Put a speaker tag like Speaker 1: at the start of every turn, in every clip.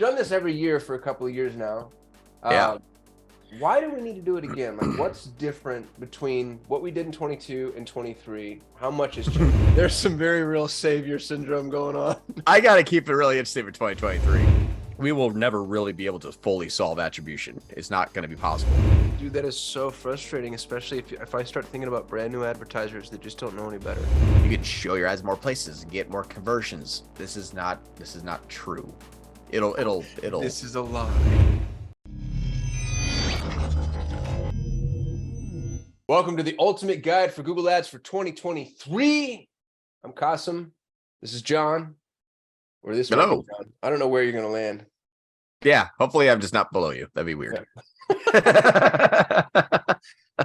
Speaker 1: done this every year for a couple of years now.
Speaker 2: Yeah.
Speaker 1: Why do we need to do it again? Like, what's different between what we did in 22 and 23? How much has changed? There's some very real savior syndrome going on.
Speaker 2: I got to keep it really interesting for 2023. We will never really be able to fully solve attribution. It's not going to be possible.
Speaker 1: Dude, that is so frustrating, especially if I start thinking about brand new advertisers that just don't know any better.
Speaker 2: You can show your ads more places and get more conversions. This is not true. It'll.
Speaker 1: This is a lie. Welcome to the ultimate guide for Google Ads for 2023. I'm Kasim. This is John. Or this
Speaker 2: Hello.
Speaker 1: way, John. I don't know where you're going to land.
Speaker 2: Yeah, hopefully I'm just not below you. That'd be weird.
Speaker 1: Yeah. All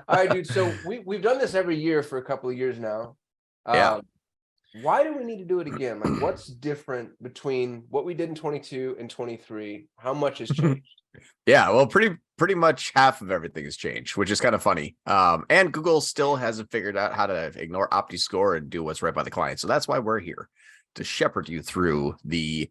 Speaker 1: right, dude. So we've done this every year for a couple of years now.
Speaker 2: Yeah.
Speaker 1: Why do we need to do it again? Like, what's different between what we did in 22 and 23? How much has changed?
Speaker 2: Yeah, well, pretty much half of everything has changed, which is kind of funny. And Google still hasn't figured out how to ignore OptiScore and do what's right by the client. So that's why we're here, to shepherd you through the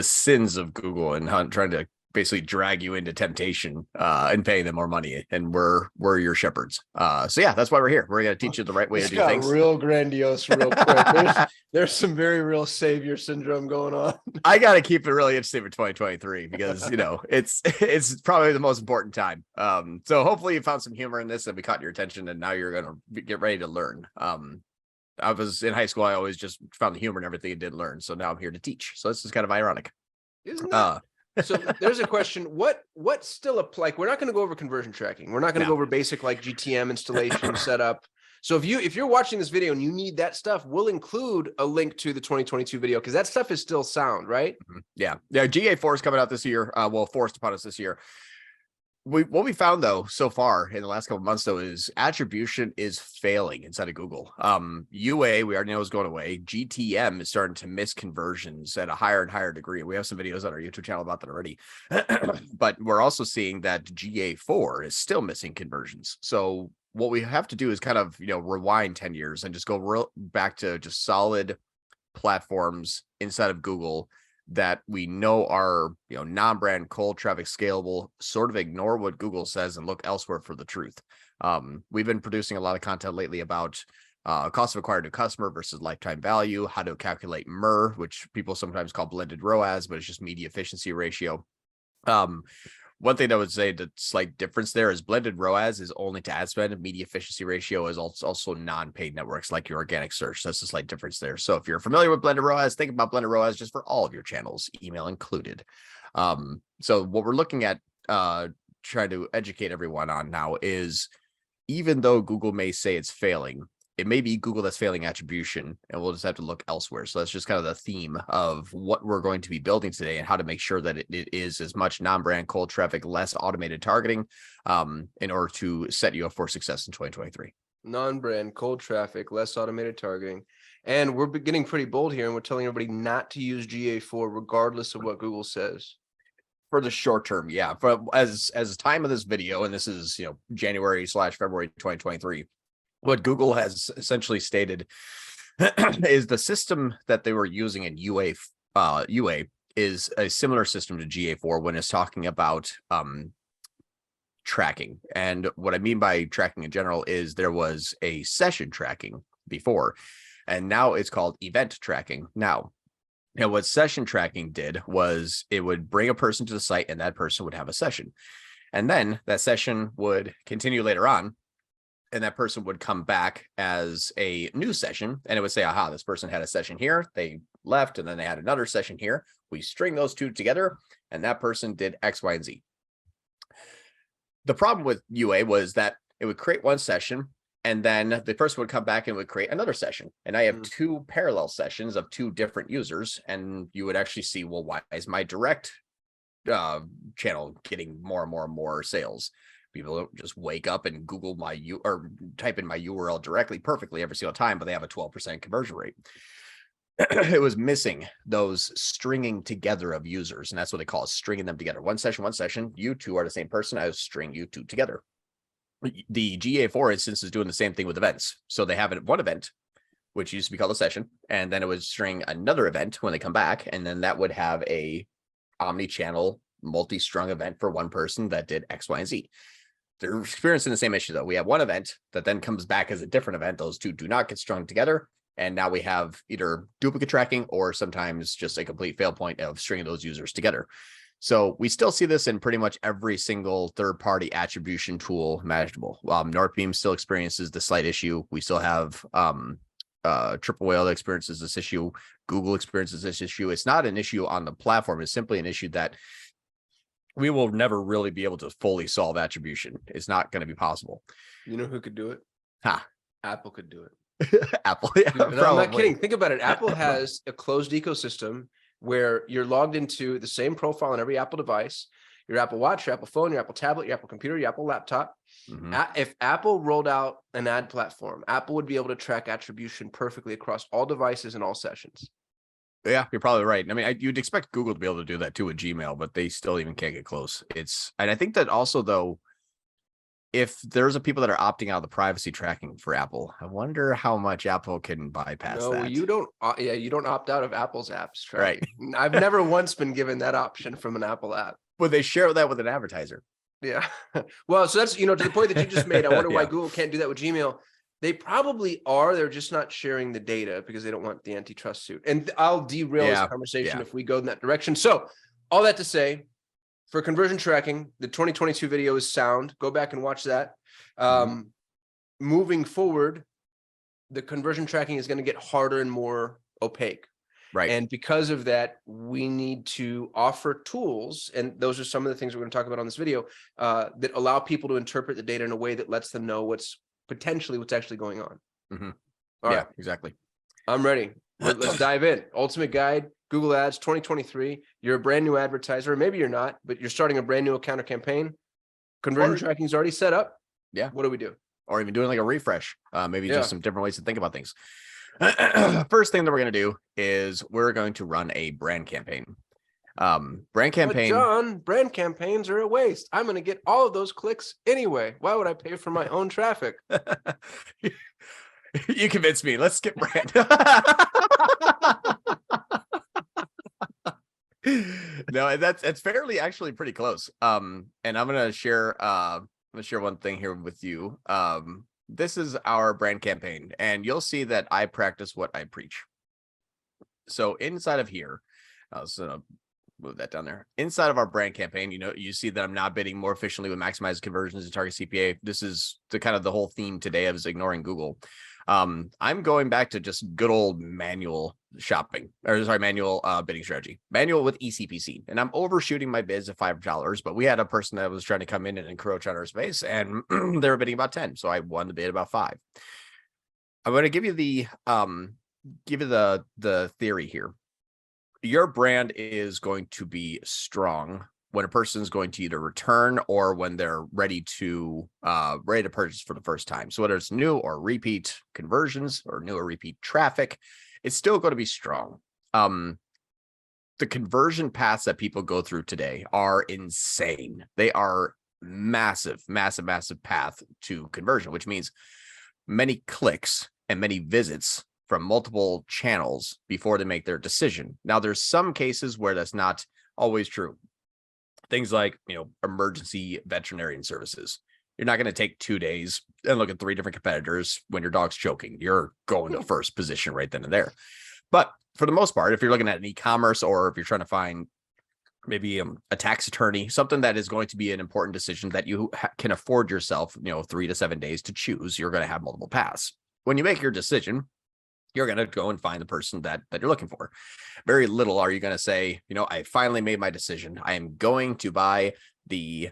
Speaker 2: sins of Google and trying to basically drag you into temptation and paying them more money. And we're your shepherds. So yeah, that's why we're here. We're going to teach you the right way to do things.
Speaker 1: Real grandiose, real quick. There's some very real savior syndrome going on.
Speaker 2: I got to keep it really interesting for 2023 because, it's probably the most important time. So hopefully you found some humor in this and we caught your attention and now you're going to get ready to learn. I was in high school. I always just found the humor in everything and didn't learn. So now I'm here to teach. So this is kind of ironic.
Speaker 1: Isn't that? So there's a question. What's still like, we're not going to go over conversion tracking. We're not going to go over basic like GTM installation setup. So if you're watching this video and you need that stuff, we'll include a link to the 2022 video because that stuff is still sound, right?
Speaker 2: Yeah. GA4 is coming out this year. Forced upon us this year. What we found though so far in the last couple of months though is attribution is failing inside of Google. UA we already know is going away. GTM is starting to miss conversions at a higher and higher degree. We have some videos on our YouTube channel about that already. But we're also seeing that GA4 is still missing conversions. So what we have to do is kind of rewind 10 years and just go back to just solid platforms inside of Google that we know are non-brand, cold traffic, scalable, sort of ignore what Google says and look elsewhere for the truth. We've been producing a lot of content lately about cost of acquired new customer versus lifetime value, how to calculate MER, which people sometimes call blended ROAS, but it's just media efficiency ratio. One thing I would say the slight difference there is blended ROAS is only to ad spend. Media efficiency ratio is also non-paid networks like your organic search. That's a slight difference there. So if you're familiar with blended ROAS, think about blended ROAS just for all of your channels, email included. So what we're looking at trying to educate everyone on now is, even though Google may say it's failing, it may be Google that's failing attribution, and we'll just have to look elsewhere. So that's just kind of the theme of what we're going to be building today and how to make sure that it is as much non-brand cold traffic, less automated targeting in order to set you up for success in 2023.
Speaker 1: Non-brand cold traffic, less automated targeting. And we're getting pretty bold here and we're telling everybody not to use GA4 regardless of what Google says.
Speaker 2: For the short term, yeah. For as time of this video, and this is January/February 2023. What Google has essentially stated is the system that they were using in UA is a similar system to GA4 when it's talking about tracking. And what I mean by tracking in general is there was a session tracking before, and now it's called event tracking now. And what session tracking did was it would bring a person to the site and that person would have a session. And then that session would continue later on. And that person would come back as a new session and it would say, aha, this person had a session here. They left and then they had another session here. We string those two together and that person did X, Y, and Z. The problem with UA was that it would create one session and then the person would come back and would create another session. And I have two parallel sessions of two different users. And you would actually see, well, why is my direct channel getting more and more and more sales? People don't just wake up and Google or type in my URL directly perfectly every single time, but they have a 12% conversion rate. It was missing those stringing together of users, and that's what they call it, stringing them together. One session, you two are the same person. I string you two together. The GA4 instance is doing the same thing with events. So they have one event, which used to be called a session, and then it would string another event when they come back, and then that would have a omni-channel, multi-strung event for one person that did X, Y, and Z. They're experiencing the same issue though. We have one event that then comes back as a different event. Those two do not get strung together. And now we have either duplicate tracking or sometimes just a complete fail point of stringing those users together. So we still see this in pretty much every single third-party attribution tool imaginable. Northbeam still experiences the slight issue. We still have Triple Whale that experiences this issue. Google experiences this issue. It's not an issue on the platform. It's simply an issue that we will never really be able to fully solve attribution. It's not going to be possible.
Speaker 1: You know who could do it? Apple could do
Speaker 2: it. Apple. Yeah,
Speaker 1: I'm not kidding. Think about it. Apple has a closed ecosystem where you're logged into the same profile on every Apple device, your Apple Watch, your Apple phone, your Apple tablet, your Apple computer, your Apple laptop. Mm-hmm. If Apple rolled out an ad platform, Apple would be able to track attribution perfectly across all devices and all sessions.
Speaker 2: Yeah, you're probably right. I mean, you'd expect Google to be able to do that too with Gmail, but they still even can't get close. And I think that also though, if there's a people that are opting out of the privacy tracking for Apple, I wonder how much Apple can bypass that.
Speaker 1: No, you don't. Yeah, you don't opt out of Apple's apps tracking. Right. I've never once been given that option from an Apple app.
Speaker 2: Would they share that with an advertiser?
Speaker 1: Yeah. Well, so that's, to the point that you just made. I wonder why Google can't do that with Gmail. They probably are. They're just not sharing the data because they don't want the antitrust suit. And I'll derail this conversation if we go in that direction. So all that to say, for conversion tracking, the 2022 video is sound. Go back and watch that. Moving forward, the conversion tracking is going to get harder and more opaque.
Speaker 2: Right.
Speaker 1: And because of that, we need to offer tools. And those are some of the things we're going to talk about on this video that allow people to interpret the data in a way that lets them know what's actually going on.
Speaker 2: Mm-hmm.
Speaker 1: All right.
Speaker 2: Exactly.
Speaker 1: I'm ready. Let's dive in. Ultimate Guide, Google Ads 2023. You're a brand new advertiser, or maybe you're not, but you're starting a brand new account or campaign. Conversion tracking is already set up.
Speaker 2: Yeah.
Speaker 1: What do we do?
Speaker 2: Or even doing like a refresh. Maybe just some different ways to think about things. First thing that we're going to do is we're going to run a brand campaign. Brand campaign.
Speaker 1: But John, brand campaigns are a waste. I'm going to get all of those clicks anyway. Why would I pay for my own traffic?
Speaker 2: You convinced me. Let's skip brand. No, that's fairly actually pretty close. And I'm gonna share one thing here with you. This is our brand campaign, and you'll see that I practice what I preach. So inside of here, so move that down there. Inside of our brand campaign, you see that I'm not bidding more efficiently with maximized conversions and target CPA. This is the whole theme today of is ignoring Google. I'm going back to just good old manual bidding strategy, manual with eCPC. And I'm overshooting my bids at $5, but we had a person that was trying to come in and encroach on our space, and they were bidding about 10. So I won the bid about 5. I'm going to give you the theory here. Your brand is going to be strong when a person is going to either return or when they're ready to purchase for the first time. So whether it's new or repeat conversions or new or repeat traffic, it's still going to be strong. The conversion paths that people go through today are insane. They are massive path to conversion, which means many clicks and many visits from multiple channels before they make their decision. Now, there's some cases where that's not always true. Things like, emergency veterinarian services. You're not going to take 2 days and look at 3 different competitors when your dog's choking. You're going to first position right then and there. But for the most part, if you're looking at an e-commerce or if you're trying to find maybe a tax attorney, something that is going to be an important decision that you can afford yourself, 3 to 7 days to choose, you're going to have multiple paths. When you make your decision, you're going to go and find the person that you're looking for. Very little are you going to say, I finally made my decision. I am going to buy the,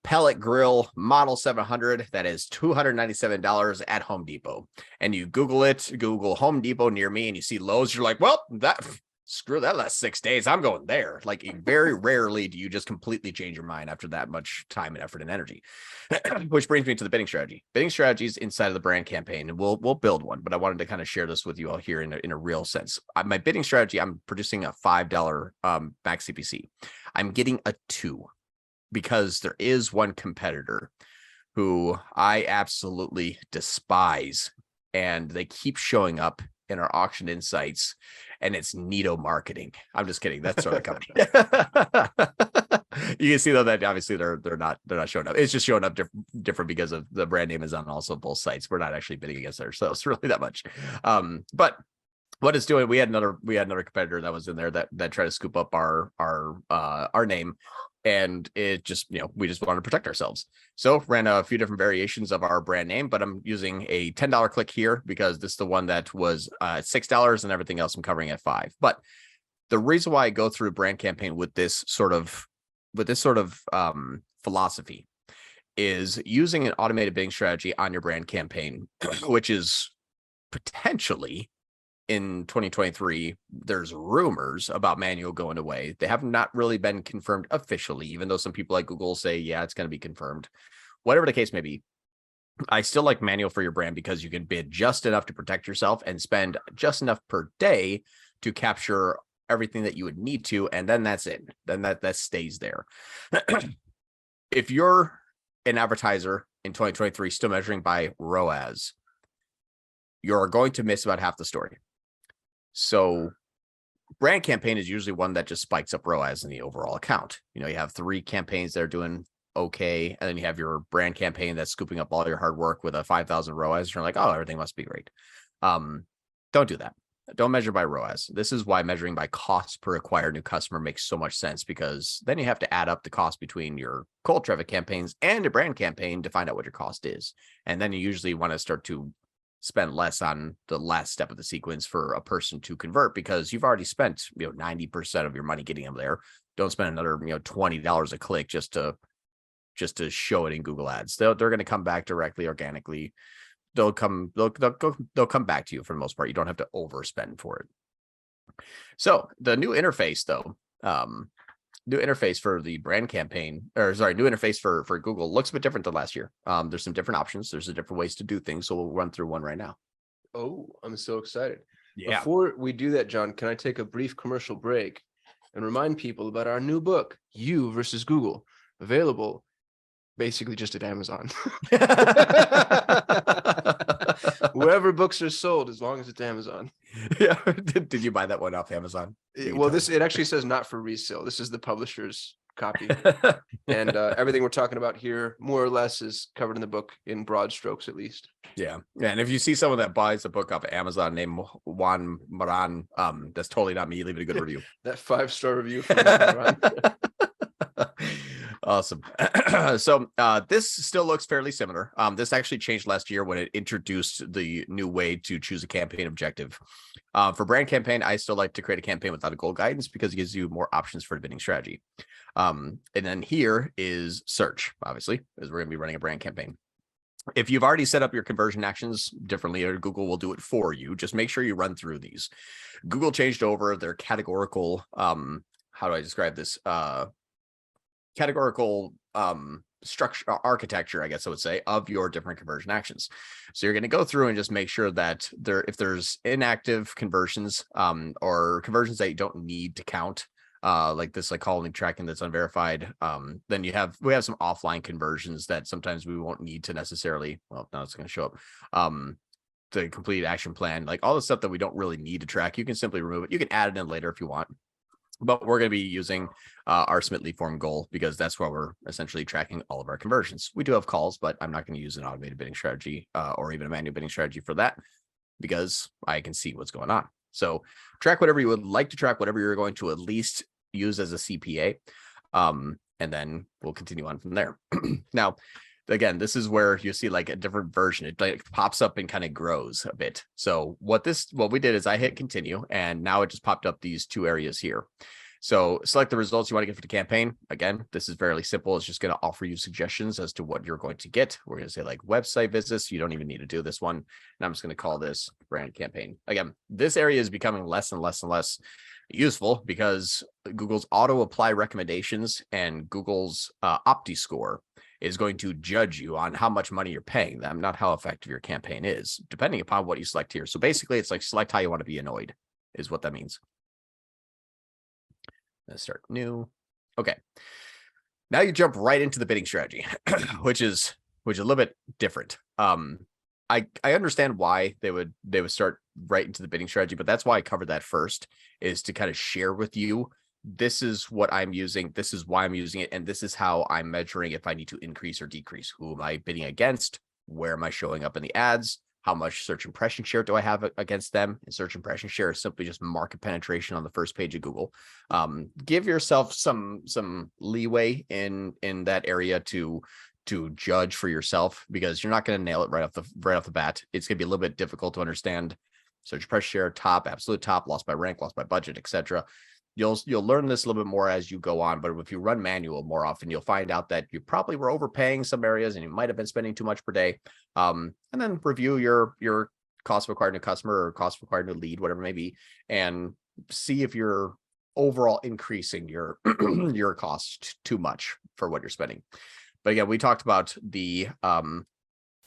Speaker 2: pellet grill model 700 that is $297 at Home Depot. And you Google Home Depot near me, and you see Lowe's. You're like, well, screw that last 6 days. I'm going there. Like, very rarely do you just completely change your mind after that much time and effort and energy. Which brings me to the bidding strategy. Bidding strategies inside of the brand campaign, and we'll build one, but I wanted to kind of share this with you all here in a real sense. My bidding strategy, I'm producing a $5 max CPC. I'm getting a 2 because there is one competitor who I absolutely despise, and they keep showing up in our auction insights, and it's Neato marketing. I'm just kidding. That's sort of coming. You can see though that obviously they're not showing up. It's just showing up different because of the brand name is on also both sites. We're not actually bidding against ourselves really that much. But what it's doing, we had another competitor that was in there that tried to scoop up our name, and it just, we just wanted to protect ourselves. So ran a few different variations of our brand name, but I'm using a $10 click here because this is the one that was $6, and everything else I'm covering at $5. But the reason why I go through brand campaign with this sort of philosophy is using an automated bidding strategy on your brand campaign, which is potentially in 2023, there's rumors about manual going away. They have not really been confirmed officially, even though some people like Google say, yeah, it's going to be confirmed. Whatever the case may be, I still like manual for your brand because you can bid just enough to protect yourself and spend just enough per day to capture everything that you would need to. And then that's it. Then that stays there. If you're an advertiser in 2023 still measuring by ROAS, you're going to miss about half the story. So brand campaign is usually one that just spikes up ROAS in the overall account. You have 3 campaigns that are doing okay, and then you have your brand campaign that's scooping up all your hard work with a 5,000 ROAS. You're like, oh, everything must be great. Don't do that. Don't measure by ROAS. This is why measuring by cost per acquired new customer makes so much sense, because then you have to add up the cost between your cold traffic campaigns and your brand campaign to find out what your cost is. And then you usually want to start to spend less on the last step of the sequence for a person to convert, because you've already spent 90% of your money getting them there. Don't spend another $20 a click just to show it in Google Ads. They're going to come back directly, organically. They'll come back to you for the most part. You don't have to overspend for it. So the new interface though, new interface for the brand campaign, new interface for Google looks a bit different than last year. There's some different options. There's different ways to do things. So we'll run through one right now.
Speaker 1: Oh, I'm so excited.
Speaker 2: Yeah.
Speaker 1: Before we do that, John, can I take a brief commercial break and remind people about our new book, You versus Google, available basically just at Amazon. Wherever books are sold, as long as it's Amazon.
Speaker 2: Yeah. Did you buy that one off Amazon?
Speaker 1: Well, it actually says not for resale. This is the publisher's copy. And everything we're talking about here, more or less, is covered in the book in broad strokes, at least.
Speaker 2: Yeah. And if you see someone that buys a book off of Amazon named Juan Moran, that's totally not me. Leave it a good review.
Speaker 1: That 5-star review from Moran.
Speaker 2: Awesome. So this still looks fairly similar. This actually changed last year when it introduced the new way to choose a campaign objective. For brand campaign, I still like to create a campaign without a goal guidance because it gives you more options for the bidding strategy. And then here is search, obviously, as we're going to be running a brand campaign. If you've already set up your conversion actions differently, or Google will do it for you, just make sure you run through these. Google changed over their categorical, how do I describe this? Categorical structure, architecture, I guess I would say, of your different conversion actions. So you're going to go through and just make sure that if there's inactive conversions or conversions that you don't need to count, like this, like calling tracking that's unverified, then we have some offline conversions that sometimes we won't need to necessarily. Well, now it's going to show up. The complete action plan, like all the stuff that we don't really need to track, you can simply remove it. You can add it in later if you want. But we're going to be using our Submit Lead Form goal because that's where we're essentially tracking all of our conversions. We do have calls, but I'm not going to use an automated bidding strategy or even a manual bidding strategy for that because I can see what's going on. So track whatever you would like to track, whatever you're going to at least use as a CPA. And then we'll continue on from there. Now, again, this is where you see like a different version. It like pops up and kind of grows a bit. So what we did is I hit continue, and now it just popped up these 2 areas here. So select the results you want to get for the campaign. Again, this is fairly simple. It's just going to offer you suggestions as to what you're going to get. We're going to say like website visits. You don't even need to do this one. And I'm just going to call this brand campaign. Again, this area is becoming less and less and less useful because Google's auto apply recommendations and Google's OptiScore is going to judge you on how much money you're paying them, not how effective your campaign is, depending upon what you select here. So basically, it's like select how you want to be annoyed is what that means. Let's start new. Okay. Now you jump right into the bidding strategy, which is a little bit different. I understand why they would start right into the bidding strategy, but that's why I covered that first, is to kind of share with you, this is what I'm using, this is why I'm using it, and this is how I'm measuring if I need to increase or decrease. Who am I bidding against? Where am I showing up in the ads? How much search impression share do I have against them? And search impression share is simply just market penetration on the first page of Google. Give yourself some leeway in that area to judge for yourself, because you're not going to nail it right off the bat. It's going to be a little bit difficult to understand search impression share, top, absolute top, lost by rank, lost by budget, etc. You'll learn this a little bit more as you go on, but if you run manual more often, you'll find out that you probably were overpaying some areas and you might have been spending too much per day. And then review your cost of acquiring a customer or cost of acquiring a lead, whatever it may be, and see if you're overall increasing your your cost too much for what you're spending. But again, we talked about the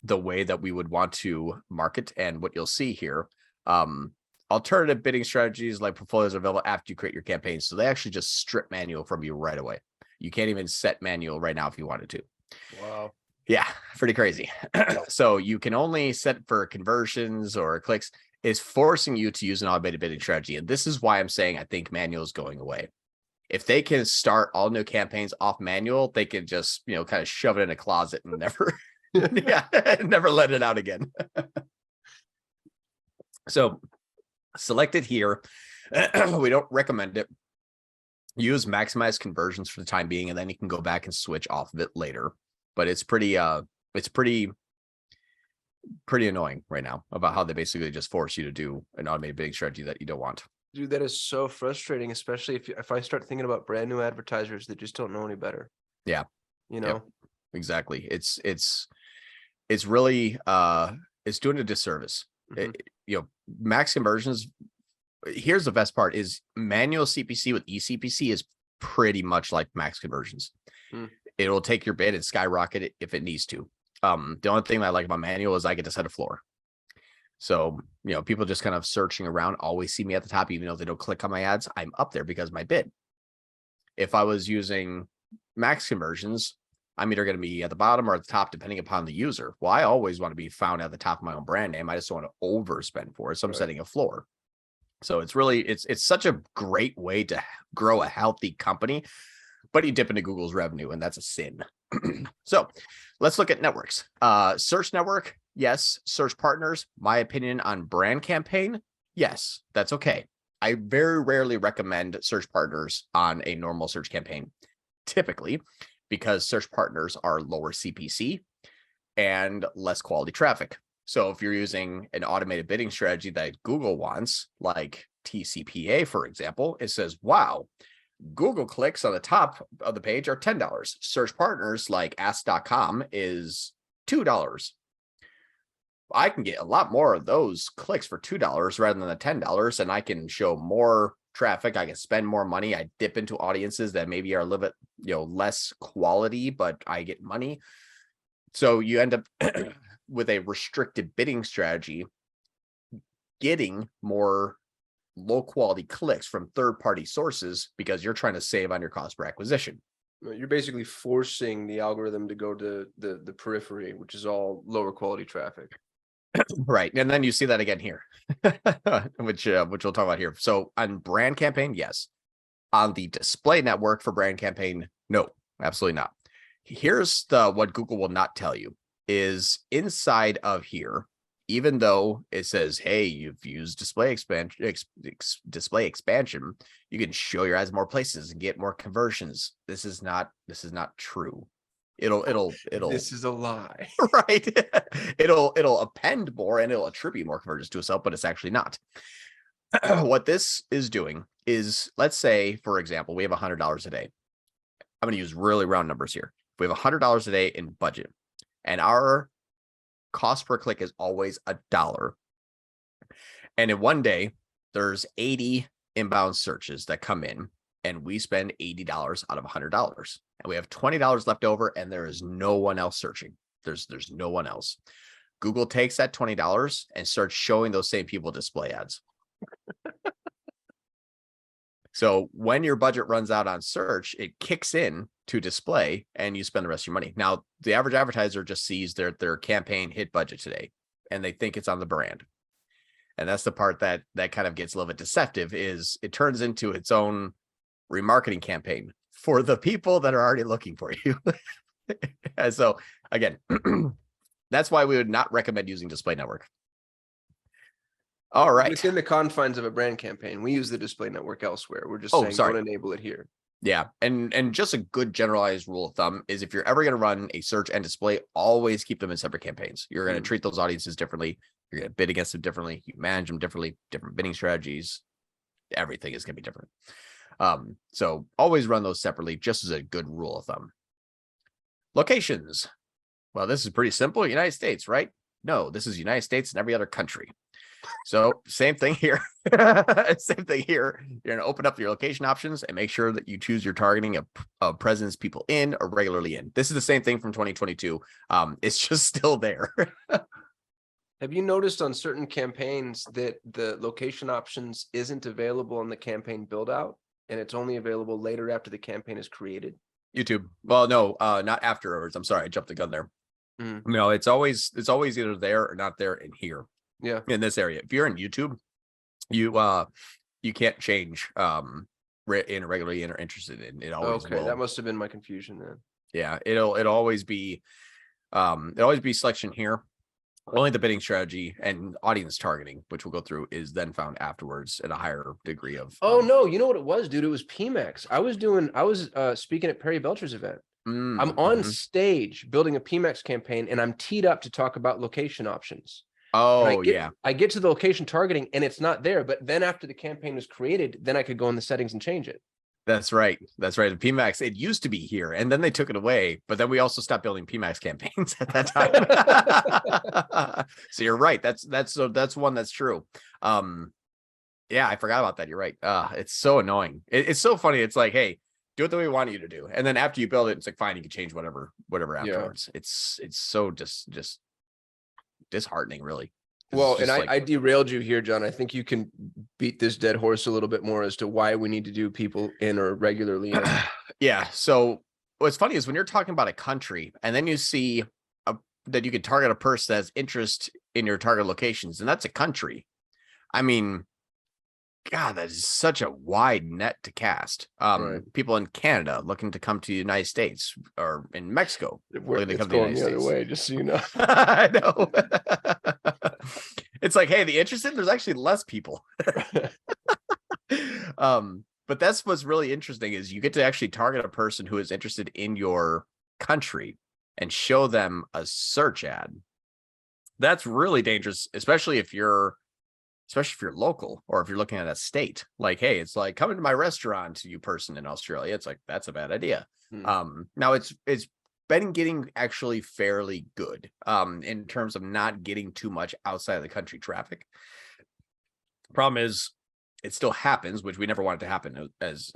Speaker 2: way that we would want to market, and what you'll see here. Alternative bidding strategies like portfolios are available after you create your campaigns. So they actually just strip manual from you right away. You can't even set manual right now if you wanted to.
Speaker 1: Wow.
Speaker 2: Yeah, pretty crazy. So you can only set for conversions or clicks, is forcing you to use an automated bidding strategy. And this is why I'm saying I think manual is going away. If they can start all new campaigns off manual, they can just, kind of shove it in a closet and never, never let it out again. So select it here. We don't recommend it. Use maximize conversions for the time being, and then you can go back and switch off of it later. But it's pretty annoying right now about how they basically just force you to do an automated bidding strategy that you don't want.
Speaker 1: Dude, that is so frustrating, especially if I start thinking about brand new advertisers that just don't know any better.
Speaker 2: Yeah.
Speaker 1: Yep,
Speaker 2: exactly. It's really it's doing a disservice.
Speaker 1: Mm-hmm.
Speaker 2: Max conversions. Here's the best part: is manual CPC with eCPC is pretty much like max conversions. It'll take your bid and skyrocket it if it needs to. The only thing I like about manual is I get to set a floor. So, people just kind of searching around always see me at the top, even though they don't click on my ads. I'm up there because of my bid. If I was using max conversions, I'm either going to be at the bottom or at the top, depending upon the user. Well, I always want to be found at the top of my own brand name. I just don't want to overspend for it. So I'm setting a floor. So it's really, it's such a great way to grow a healthy company, but you dip into Google's revenue, and that's a sin. So let's look at networks. Search network. Yes. Search partners. My opinion on brand campaign. Yes, that's okay. I very rarely recommend search partners on a normal search campaign, typically because search partners are lower CPC and less quality traffic. So if you're using an automated bidding strategy that Google wants, like TCPA, for example, it says, wow, Google clicks on the top of the page are $10. Search partners like ask.com is $2. I can get a lot more of those clicks for $2 rather than the $10, and I can show more traffic. I can spend more money. I dip into audiences that maybe are a little bit, less quality, but I get money. So you end up with a restricted bidding strategy, getting more low quality clicks from third-party sources because you're trying to save on your cost per acquisition.
Speaker 1: You're basically forcing the algorithm to go to the periphery, which is all lower quality traffic.
Speaker 2: Right. And then you see that again here, which we'll talk about here. So on brand campaign, yes. On the display network for brand campaign, no, absolutely not. Here's what Google will not tell you is inside of here, even though it says, hey, you've used display expansion, you can show your ads more places and get more conversions. This is not true. It'll
Speaker 1: This is a lie.
Speaker 2: Right. It'll append more and it'll attribute more conversions to itself, but it's actually not. What this is doing is, let's say, for example, we have $100 a day. I'm going to use really round numbers here. We have $100 a day in budget, and our cost per click is always $1. And in one day, there's 80 inbound searches that come in, and we spend $80 out of $100. And we have $20 left over, and there is no one else searching. There's no one else. Google takes that $20 and starts showing those same people display ads. So when your budget runs out on search, it kicks in to display and you spend the rest of your money. Now, the average advertiser just sees their campaign hit budget today. and they think it's on the brand. And that's the part that kind of gets a little bit deceptive, is it turns into its own remarketing campaign for the people that are already looking for you. And so again, that's why we would not recommend using Display Network. All right.
Speaker 1: Within the confines of a brand campaign, we use the display network elsewhere. We're just saying don't enable it here.
Speaker 2: Yeah. And just a good generalized rule of thumb is if you're ever going to run a search and display, always keep them in separate campaigns. You're going to treat those audiences differently. You're going to bid against them differently. You manage them differently, different bidding strategies. Everything is going to be different. So always run those separately, just as a good rule of thumb. Locations. Well, this is pretty simple. United States, right? No, this is United States and every other country. So same thing here. Same thing here. You're going to open up your location options and make sure that you choose your targeting of presence, people in or regularly in. This is the same thing from 2022. It's just still there.
Speaker 1: Have you noticed on certain campaigns that the location options isn't available in the campaign build out, and it's only available later after the campaign is created?
Speaker 2: YouTube. Well, no, not afterwards. I'm sorry, I jumped the gun there. No, it's always either there or not there in here.
Speaker 1: Yeah.
Speaker 2: In this area. If you're in YouTube, you can't change in regularly in or interested in. It always will.
Speaker 1: That must have been my confusion then.
Speaker 2: Yeah, it'll always be selection here. Only the bidding strategy and audience targeting, which we'll go through, is then found afterwards at a higher degree of.
Speaker 1: Oh no, you know what it was, dude? It was PMAX. I was speaking at Perry Belcher's event. I'm on stage building a PMAX campaign, and I'm teed up to talk about location options.
Speaker 2: Oh,
Speaker 1: I get to the location targeting and it's not there, but then after the campaign was created, then I could go in the settings and change it.
Speaker 2: That's right. The PMAX, it used to be here and then they took it away, but then we also stopped building PMAX campaigns at that time. So you're right. That's one that's true. Yeah, I forgot about that. You're right. It's so annoying. It's so funny. It's like, hey, do it the way we want you to do. And then after you build it, it's like, fine, you can change whatever afterwards. Yeah. It's so just disheartening, really.
Speaker 1: Well, and I derailed you here, John. I think you can beat this dead horse a little bit more as to why we need to do people in or regularly in.
Speaker 2: Yeah. So what's funny is when you're talking about a country and then you see that you can target a person that has interest in your target locations, and that's a country. I mean, God, that is such a wide net to cast. Right. People in Canada looking to come to the United States, or in Mexico looking to come to the United States.
Speaker 1: Other way, just so you know.
Speaker 2: I know. It's like, hey, the interested, there's actually less people. But that's what's really interesting is you get to actually target a person who is interested in your country and show them a search ad. That's really dangerous, especially if you're local or if you're looking at a state. Like, hey, it's like, come into my restaurant, you person in Australia. It's like, that's a bad idea. Now it's been getting actually fairly good in terms of not getting too much outside of the country traffic. Problem is it still happens, which we never want it to happen as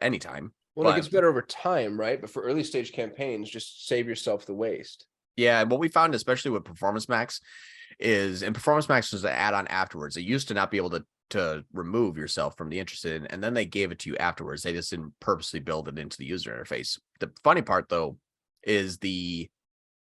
Speaker 2: any time.
Speaker 1: Well, it gets better over time, right? But for early stage campaigns, just save yourself the waste.
Speaker 2: Yeah, and what we found, especially with Performance Max, and Performance Max was an add-on afterwards. They used to not be able to remove yourself from the interested in, and then they gave it to you afterwards. They just didn't purposely build it into the user interface. The funny part, though, is the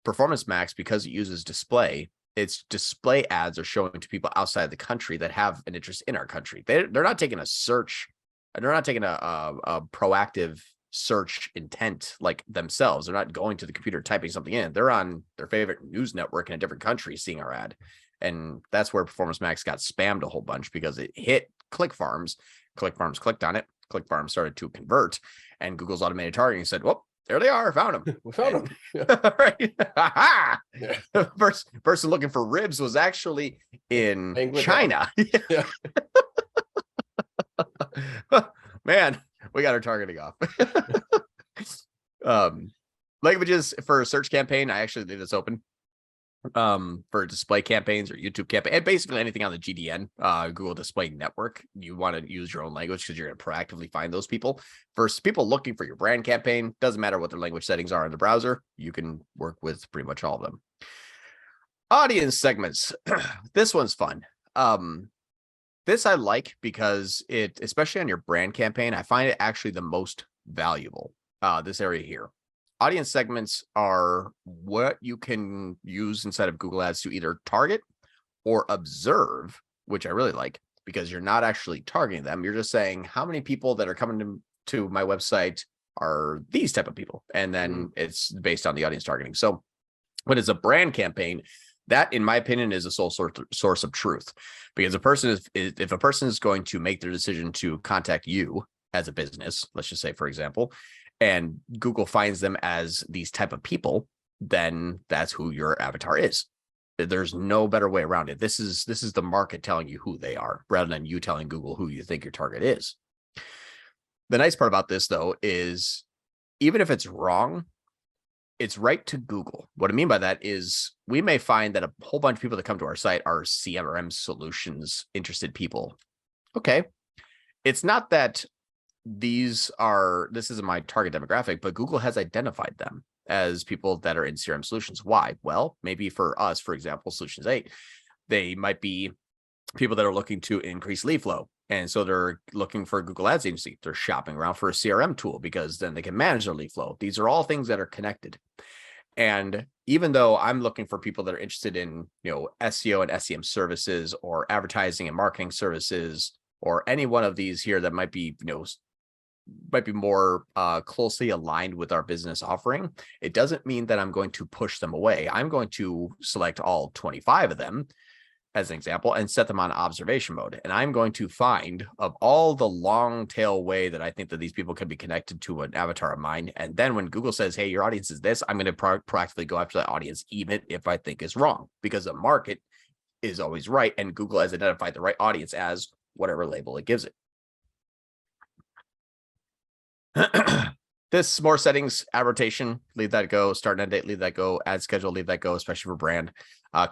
Speaker 2: Performance Max, because it uses display, its display ads are showing to people outside the country that have an interest in our country. They're not taking a search, they're not taking a proactive search intent like themselves. They're not going to the computer typing something in. They're on their favorite news network in a different country seeing our ad. And that's where Performance Max got spammed a whole bunch, because it hit ClickFarms. ClickFarms clicked on it. ClickFarms started to convert, and Google's automated targeting said, well, there they are. Found them.
Speaker 1: We found them. Yeah.
Speaker 2: Right. Yeah. First person looking for ribs was actually in China. Yeah. Man, we got our targeting off. Languages for a search campaign, I actually leave this open. For display campaigns or YouTube campaign, and basically anything on the GDN, Google Display Network, you want to use your own language because you're going to proactively find those people. Versus people looking for your brand campaign, doesn't matter what their language settings are in the browser, you can work with pretty much all of them. Audience segments. This one's fun. This I like because it, especially on your brand campaign, I find it actually the most valuable. This area here. Audience segments are what you can use inside of Google Ads to either target or observe, which I really like, because you're not actually targeting them. You're just saying how many people that are coming to my website are these type of people. And then it's based on the audience targeting. So when it's a brand campaign, that, in my opinion, is a sole source of truth, because if a person is going to make their decision to contact you as a business, let's just say, for example, and Google finds them as these type of people, then that's who your avatar is. There's no better way around it. This is the market telling you who they are, rather than you telling Google who you think your target is. The nice part about this, though, is even if it's wrong, it's right to Google. What I mean by that is we may find that a whole bunch of people that come to our site are CRM solutions interested people. Okay. It's not that this isn't my target demographic, but Google has identified them as people that are in CRM solutions. Why? Well, maybe for us, for example, Solutions 8, they might be people that are looking to increase lead flow. And so they're looking for a Google Ads agency. They're shopping around for a CRM tool because then they can manage their lead flow. These are all things that are connected. And even though I'm looking for people that are interested in, SEO and SEM services, or advertising and marketing services, or any one of these here that might be, more closely aligned with our business offering, it doesn't mean that I'm going to push them away. I'm going to select all 25 of them as an example and set them on observation mode. And I'm going to find of all the long tail way that I think that these people could be connected to an avatar of mine. And then when Google says, hey, your audience is this, I'm going to proactively go after that audience, even if I think it's wrong, because the market is always right. And Google has identified the right audience as whatever label it gives it. This more settings, advertising, leave that go, start and end date, leave that go, ad schedule, leave that go, especially for brand.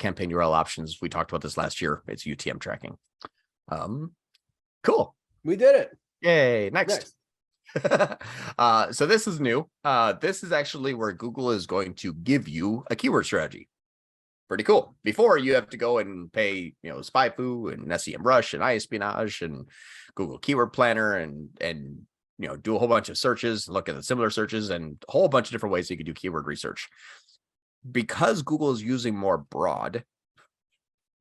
Speaker 2: Campaign URL options. We talked about this last year. It's UTM tracking. Cool.
Speaker 1: We did it.
Speaker 2: Yay. Next. So this is new. This is actually where Google is going to give you a keyword strategy. Pretty cool. Before, you have to go and pay, SpyFu and SEMrush and iEspionage and Google Keyword Planner and do a whole bunch of searches, look at the similar searches, and a whole bunch of different ways you can do keyword research. Because Google is using more broad,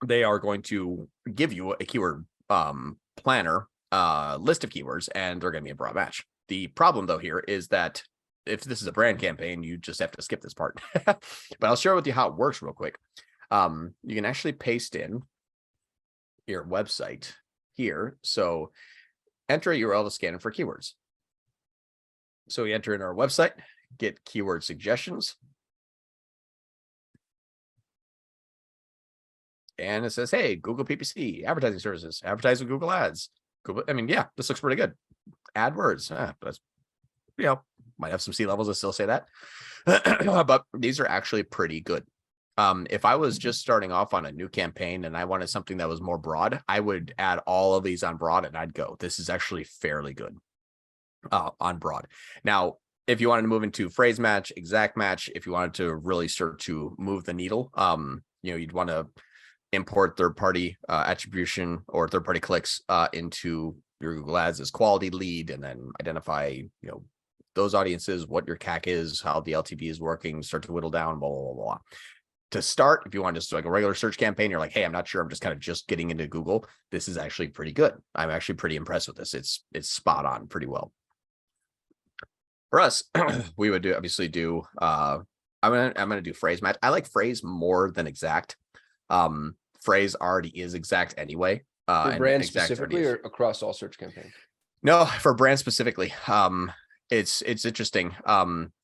Speaker 2: they are going to give you a keyword planner list of keywords, and they're going to be a broad match. The problem, though, here is that if this is a brand campaign, you just have to skip this part. But I'll share with you how it works real quick. You can actually paste in your website here. So enter a URL to scan for keywords. So we enter in our website, get keyword suggestions. And it says, hey, Google PPC, advertising services, advertise with Google Ads. Google, this looks pretty good. AdWords, but might have some C levels that still say that. But these are actually pretty good. If I was just starting off on a new campaign and I wanted something that was more broad, I would add all of these on broad and I'd go. This is actually fairly good on broad. Now, if you wanted to move into phrase match, exact match, if you wanted to really start to move the needle, you'd want to import third-party attribution or third-party clicks into your Google Ads as quality lead, and then identify, those audiences, what your CAC is, how the LTV is working, start to whittle down, blah, blah, blah, blah. To start, if you want just like a regular search campaign, you're like, hey, I'm not sure, I'm just kind of just getting into Google. This is actually pretty good. I'm actually pretty impressed with this. It's spot on pretty well. For us, we would obviously do I'm gonna do phrase match. I like phrase more than exact. Phrase already is exact anyway.
Speaker 1: For brand specifically or across all search campaigns?
Speaker 2: No, for brand specifically. It's interesting.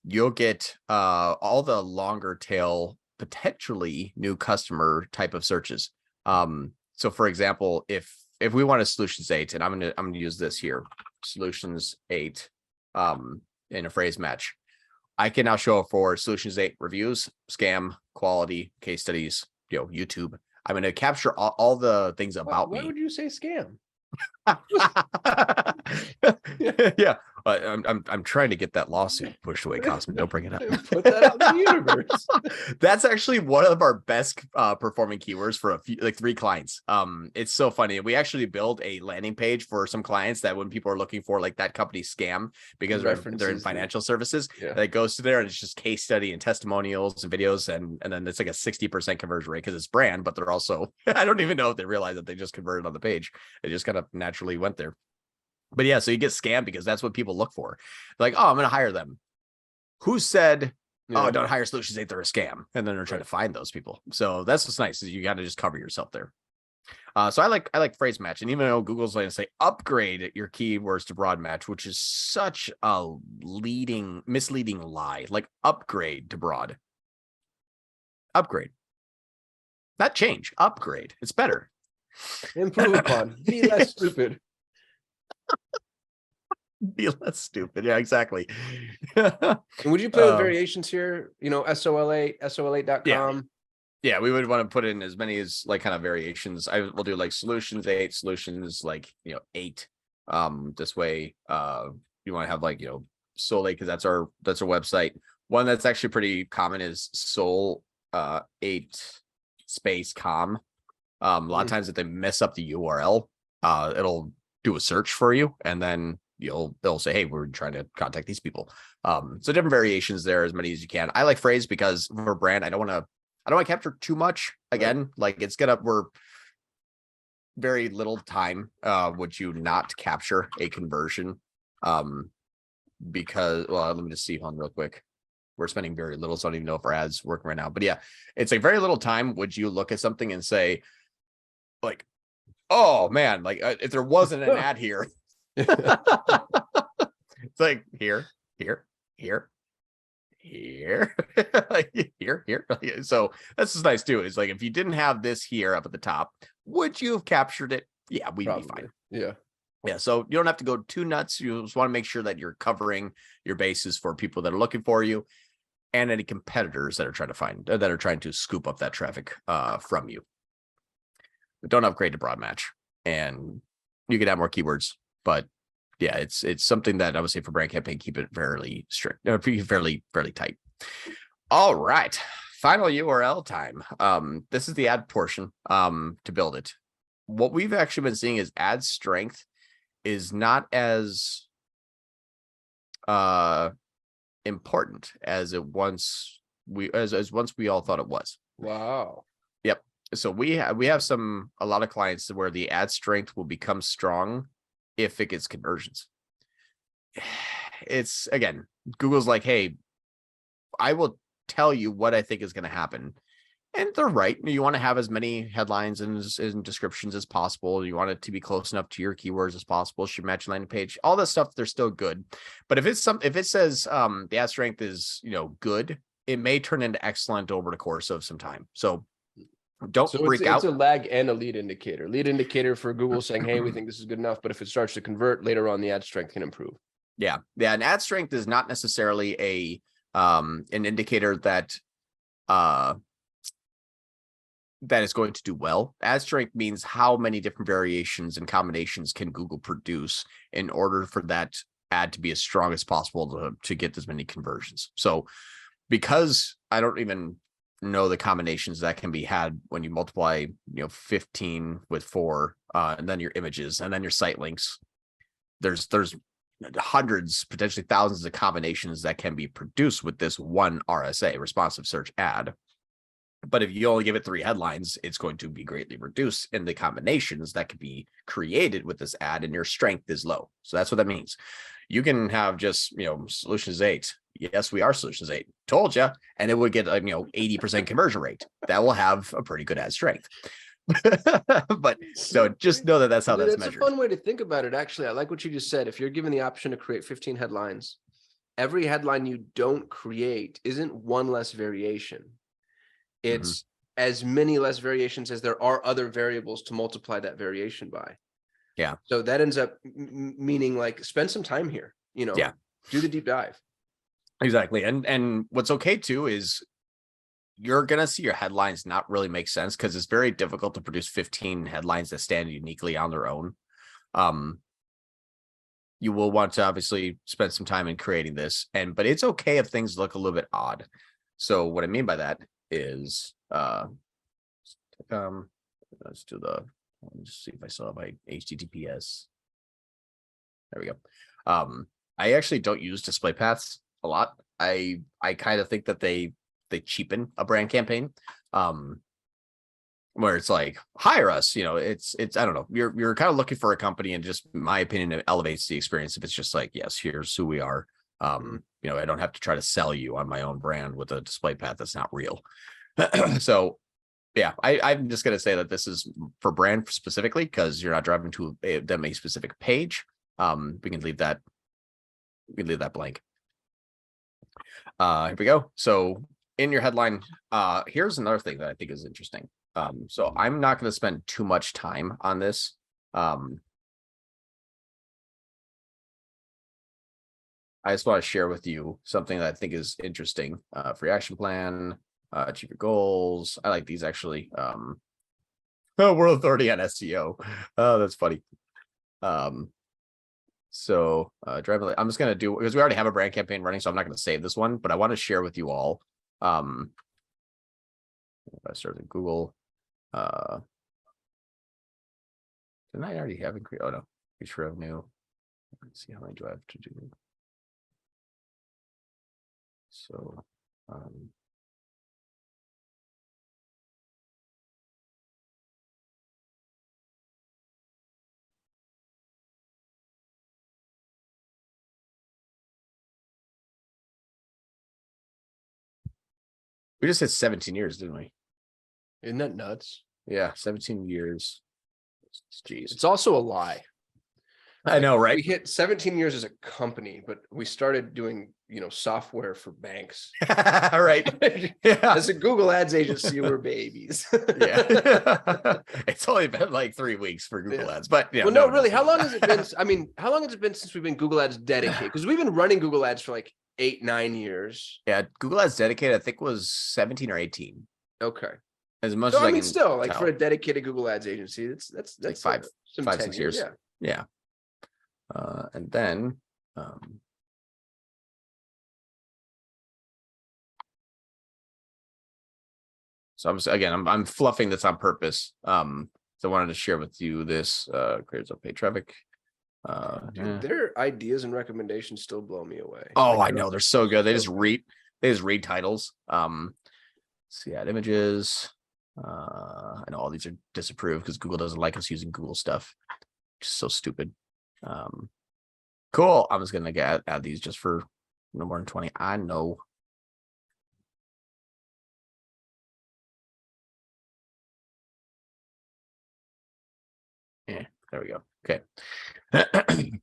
Speaker 2: You'll get all the longer tail, potentially new customer type of searches. So for example, if we want a Solutions 8, and I'm gonna use this here, Solutions 8 in a phrase match, I can now show for Solutions 8 reviews, scam, quality, case studies, YouTube. I'm going to capture all the things about me.
Speaker 1: Why would you say scam?
Speaker 2: Yeah. I'm trying to get that lawsuit pushed away, Kasim. Don't bring it up.
Speaker 1: Put that out in the universe.
Speaker 2: That's actually one of our best performing keywords for a few, like 3 clients. It's so funny. We actually build a landing page for some clients that when people are looking for like that company scam because they're in financial services, that goes to there and it's just case study and testimonials and videos and then it's like a 60% conversion rate because it's brand, but they're also I don't even know if they realize that they just converted on the page. They just kind of naturally went there. But yeah, so you get scammed because that's what people look for. Like, oh, I'm going to hire them. Who said, oh, don't hire Solutions 8, they're a scam. And then they're trying to find those people. So that's what's nice is you got to just cover yourself there. So I like phrase match. And even though Google's going to say upgrade your keywords to broad match, which is such a misleading lie, like upgrade to broad. Upgrade. Not change, upgrade. It's better.
Speaker 1: Improve upon. Be less stupid.
Speaker 2: Be less stupid. Yeah, exactly.
Speaker 1: And would you play with variations here? You know, SOL8, SOL8.com.
Speaker 2: Yeah, we would want to put in as many as like kind of variations. I will do like solutions 8, solutions like 8. This way, you want to have like Soul 8 because that's our website. One that's actually pretty common is Soul 8 space com. A lot of times if they mess up the URL, it'll do a search for you and then they'll say, hey, we're trying to contact these people. So different variations there, as many as you can. I like phrase because for brand, I don't want to capture too much. Again, like we're very little time would you not capture a conversion because let me just see on real quick. We're spending very little, so I don't even know if our ads working right now. But yeah, it's like very little time would you look at something and say like, oh man, like if there wasn't an ad here. It's like here. Like here. So that's just nice too. It's like if you didn't have this here up at the top, would you have captured it? Yeah, we'd be fine. Yeah. So you don't have to go too nuts. You just want to make sure that you're covering your bases for people that are looking for you and any competitors that are trying to scoop up that traffic from you. But don't upgrade to broad match, and you can add more keywords. But yeah, it's something that I would say for brand campaign, keep it fairly strict, fairly tight. All right, final URL time. This is the ad portion to build it. What we've actually been seeing is ad strength is not as important as once we all thought it was.
Speaker 1: Wow.
Speaker 2: Yep. So we have a lot of clients where the ad strength will become strong if it gets conversions. It's again, Google's like, hey, I will tell you what I think is going to happen. And they're right. You want to have as many headlines and descriptions as possible. You want it to be close enough to your keywords as possible. Should match landing page, all that stuff. They're still good. But if it says the ad strength is good, it may turn into excellent over the course of some time. So don't freak out.
Speaker 1: It's a lag and a lead indicator. Lead indicator for Google saying, hey, we think this is good enough. But if it starts to convert later on, the ad strength can improve.
Speaker 2: Yeah. An ad strength is not necessarily an indicator that is going to do well. Ad strength means how many different variations and combinations can Google produce in order for that ad to be as strong as possible to get as many conversions. So because I don't even know the combinations that can be had when you multiply 15 with 4 and then your images and then your site links, there's hundreds, potentially thousands of combinations that can be produced with this one RSA, responsive search ad. But if you only give it 3 headlines, it's going to be greatly reduced in the combinations that can be created with this ad, and your strength is low. So that's what that means. You can have just Solutions 8. Yes, we are Solutions 8. Told you, and it would get 80% conversion rate. That will have a pretty good ad strength. But so just know that that's how that's measured.
Speaker 1: That's a fun way to think about it. Actually, I like what you just said. If you're given the option to create 15 headlines, every headline you don't create isn't one less variation. It's as many less variations as there are other variables to multiply that variation by.
Speaker 2: Yeah.
Speaker 1: So that ends up meaning like spend some time here, do the deep dive.
Speaker 2: Exactly. And what's okay too is you're going to see your headlines not really make sense because it's very difficult to produce 15 headlines that stand uniquely on their own. you will want to obviously spend some time in creating this, but it's okay if things look a little bit odd. So what I mean by that is let's do the, let me just see if I still have my HTTPS. There we go. I actually don't use display paths a lot. I kind of think that they cheapen a brand campaign. Where it's like, hire us, it's I don't know, you're kind of looking for a company, and just my opinion, it elevates the experience if it's just like, yes, here's who we are. I don't have to try to sell you on my own brand with a display path that's not real. So yeah, I'm just gonna say that this is for brand specifically, because you're not driving to a specific page. We can leave that blank. Here we go. So in your headline, here's another thing that I think is interesting. So I'm not going to spend too much time on this. I just want to share with you something that I think is interesting. Free action plan, achieve your goals. I like these actually. World Authority on SEO. Oh, that's funny. So driving, I'm just going to do, because we already have a brand campaign running, so I'm not going to save this one, but I want to share with you all. If I start in Google, didn't I already have it? Oh no, reach revenue. Let's see how many do I have to do. So, we just hit 17 years, didn't we?
Speaker 1: Isn't that nuts?
Speaker 2: Yeah, 17 years. Jeez.
Speaker 1: It's also a lie.
Speaker 2: I know, right?
Speaker 1: We hit 17 years as a company, but we started doing, software for banks.
Speaker 2: Right. Yeah.
Speaker 1: As a Google Ads agency, we're babies.
Speaker 2: Yeah. It's only been like 3 weeks for Google Ads, but yeah.
Speaker 1: Well, no, really. How long has it been? I mean, how long has it been since we've been Google Ads dedicated? Because we've been running Google Ads for like 8-9 years.
Speaker 2: Yeah, Google Ads dedicated, I think, was 17 or 18.
Speaker 1: Okay.
Speaker 2: As much
Speaker 1: So
Speaker 2: as
Speaker 1: I mean, still, like
Speaker 2: tell.
Speaker 1: for a dedicated Google Ads agency, that's
Speaker 2: like 5, 6 years.
Speaker 1: Yeah.
Speaker 2: And then so I'm fluffing this on purpose. So I wanted to share with you this creators of paid traffic.
Speaker 1: Dude, their ideas and recommendations still blow me away.
Speaker 2: Oh, I know, they're so good. They just read titles. See, add images. I know all these are disapproved because Google doesn't like us using Google stuff. Just so stupid. Cool. I'm just gonna add these just for no more than 20. I know. Yeah, there we go. Okay.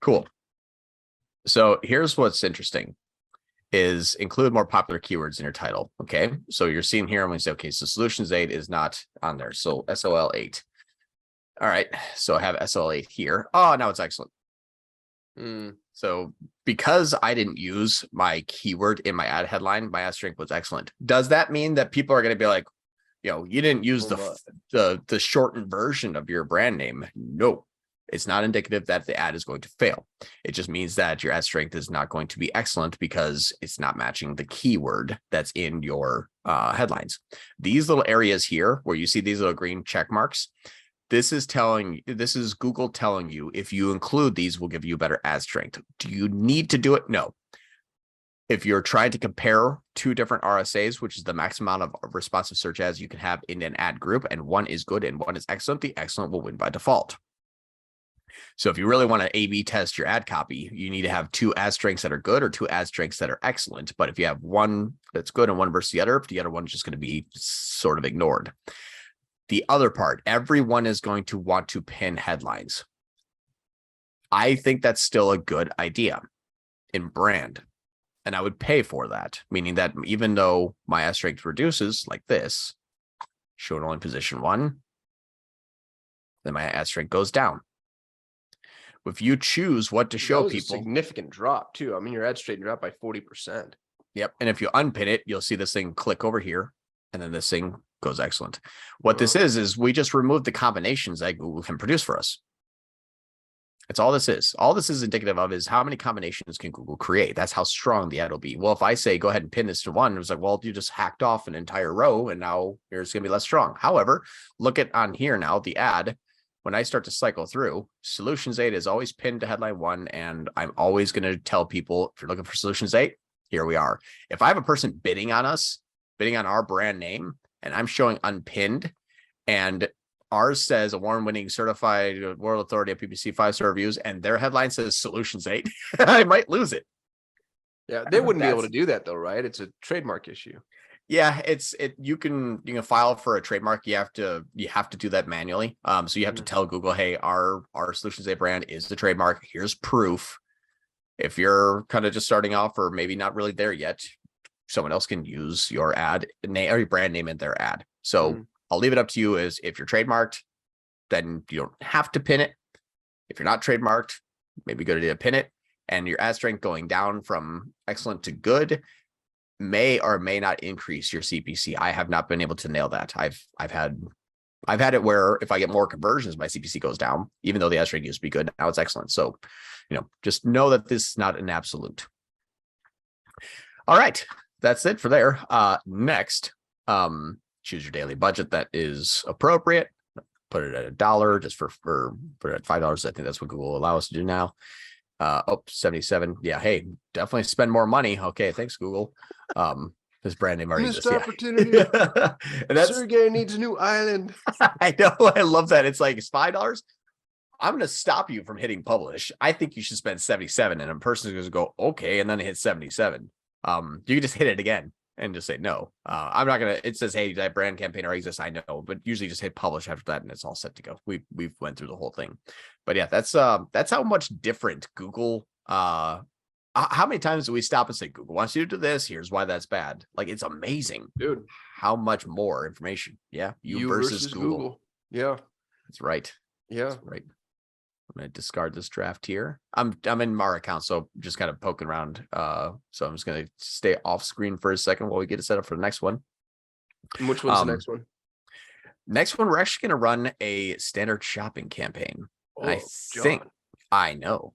Speaker 2: Cool. So here's what's interesting is include more popular keywords in your title. Okay. So you're seeing here, I'm going to say, okay, so solutions 8 is not on there. So SOL 8. All right. So I have SOL 8 here. Oh, now it's excellent. So because I didn't use my keyword in my ad headline, my ad strength was excellent. Does that mean that people are going to be like, you didn't use the shortened version of your brand name? No, it's not indicative that the ad is going to fail. It just means that your ad strength is not going to be excellent because it's not matching the keyword that's in your headlines. These little areas here where you see these little green check marks, this is Google telling you if you include these will give you better ad strength. Do you need to do it? No. If you're trying to compare 2 different RSAs, which is the maximum amount of responsive search ads you can have in an ad group, and one is good and one is excellent, the excellent will win by default. So if you really want to A/B test your ad copy, you need to have 2 ad strengths that are good or 2 ad strengths that are excellent. But if you have one that's good and one versus the other one is just going to be sort of ignored. The other part, everyone is going to want to pin headlines. I think that's still a good idea in brand. And I would pay for that, meaning that even though my ad strength reduces like this, shown only position 1, then my ad strength goes down. If you choose what to show people,
Speaker 1: a significant drop too. I mean, your ad strength dropped by 40%.
Speaker 2: Yep. And if you unpin it, you'll see this thing click over here, and then this thing goes excellent. What this is we just removed the combinations that Google can produce for us. It's all this is. All this is indicative of is how many combinations can Google create. That's how strong the ad will be. Well, if I say, go ahead and pin this to one, it was like, well, you just hacked off an entire row and now it's going to be less strong. However, look at on here now, the ad, when I start to cycle through, Solutions 8 is always pinned to headline 1. And I'm always going to tell people, if you're looking for Solutions 8, here we are. If I have a person bidding on us, bidding on our brand name, and I'm showing unpinned, and ours says award-winning certified world authority of PPC 5-star reviews, and their headline says Solutions 8, I might lose it.
Speaker 1: Yeah, they wouldn't be able to do that though, right? It's a trademark issue.
Speaker 2: Yeah, you can file for a trademark. You have to do that manually. So you have to tell Google, hey, our Solutions 8 brand is the trademark. Here's proof. If you're kind of just starting off or maybe not really there yet, someone else can use your ad name or your brand name in their ad. So I'll leave it up to you. Is if you're trademarked, then you don't have to pin it. If you're not trademarked, maybe good idea to pin it. And your ad strength going down from excellent to good may or may not increase your CPC. I have not been able to nail that. I've had it where if I get more conversions, my CPC goes down, even though the ad strength used to be good. Now it's excellent. So, just know that this is not an absolute. All right, that's it for there. Next, choose your daily budget that is appropriate. Put it at $1 just for put it at $5. I think that's what Google will allow us to do now. 77. Yeah, hey, definitely spend more money. Okay, thanks, Google. This brand name already exists.
Speaker 1: Opportunity. And that's Sergey needs a new island.
Speaker 2: I know. I love that. It's like, it's $5. I'm going to stop you from hitting publish. I think you should spend 77, and a person is going to go, okay, and then hit 77. You can just hit it again and just say no. I'm not gonna. It says, hey, that brand campaign already exists. I know, but usually just hit publish after that, and it's all set to go. We've went through the whole thing, but yeah, that's how much different Google. How many times do we stop and say Google wants you to do this? Here's why that's bad. Like, it's amazing,
Speaker 1: dude.
Speaker 2: How much more information? Yeah, you versus Google.
Speaker 1: Yeah,
Speaker 2: that's right.
Speaker 1: Yeah,
Speaker 2: that's right. I'm going to discard this draft here. I'm in our account, so just kind of poking around. So I'm just going to stay off screen for a second while we get it set up for the next one.
Speaker 1: And which one's the next one?
Speaker 2: Next one, we're actually going to run a standard shopping campaign.
Speaker 1: Oh,
Speaker 2: I know.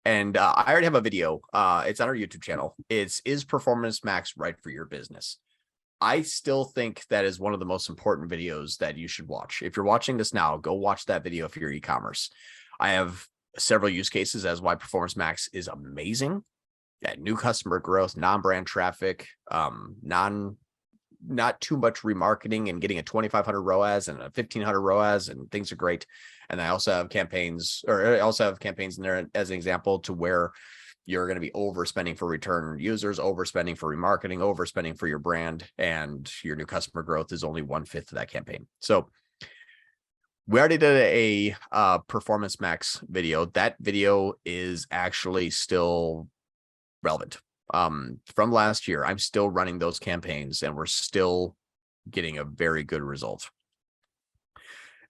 Speaker 2: And I already have a video. It's on our YouTube channel. Is Performance Max right for your business? I still think that is one of the most important videos that you should watch. If you're watching this now, go watch that video for your e-commerce. I have several use cases as why Performance Max is amazing at new customer growth, non-brand traffic, not too much remarketing and getting a 2,500 ROAS and a 1,500 ROAS, and things are great. And I also have campaigns in there as an example to where you're going to be overspending for return users, overspending for remarketing, overspending for your brand, and your new customer growth is only 1/5 of that campaign. So we already did a Performance Max video. That video is actually still relevant. From last year, I'm still running those campaigns and we're still getting a very good result.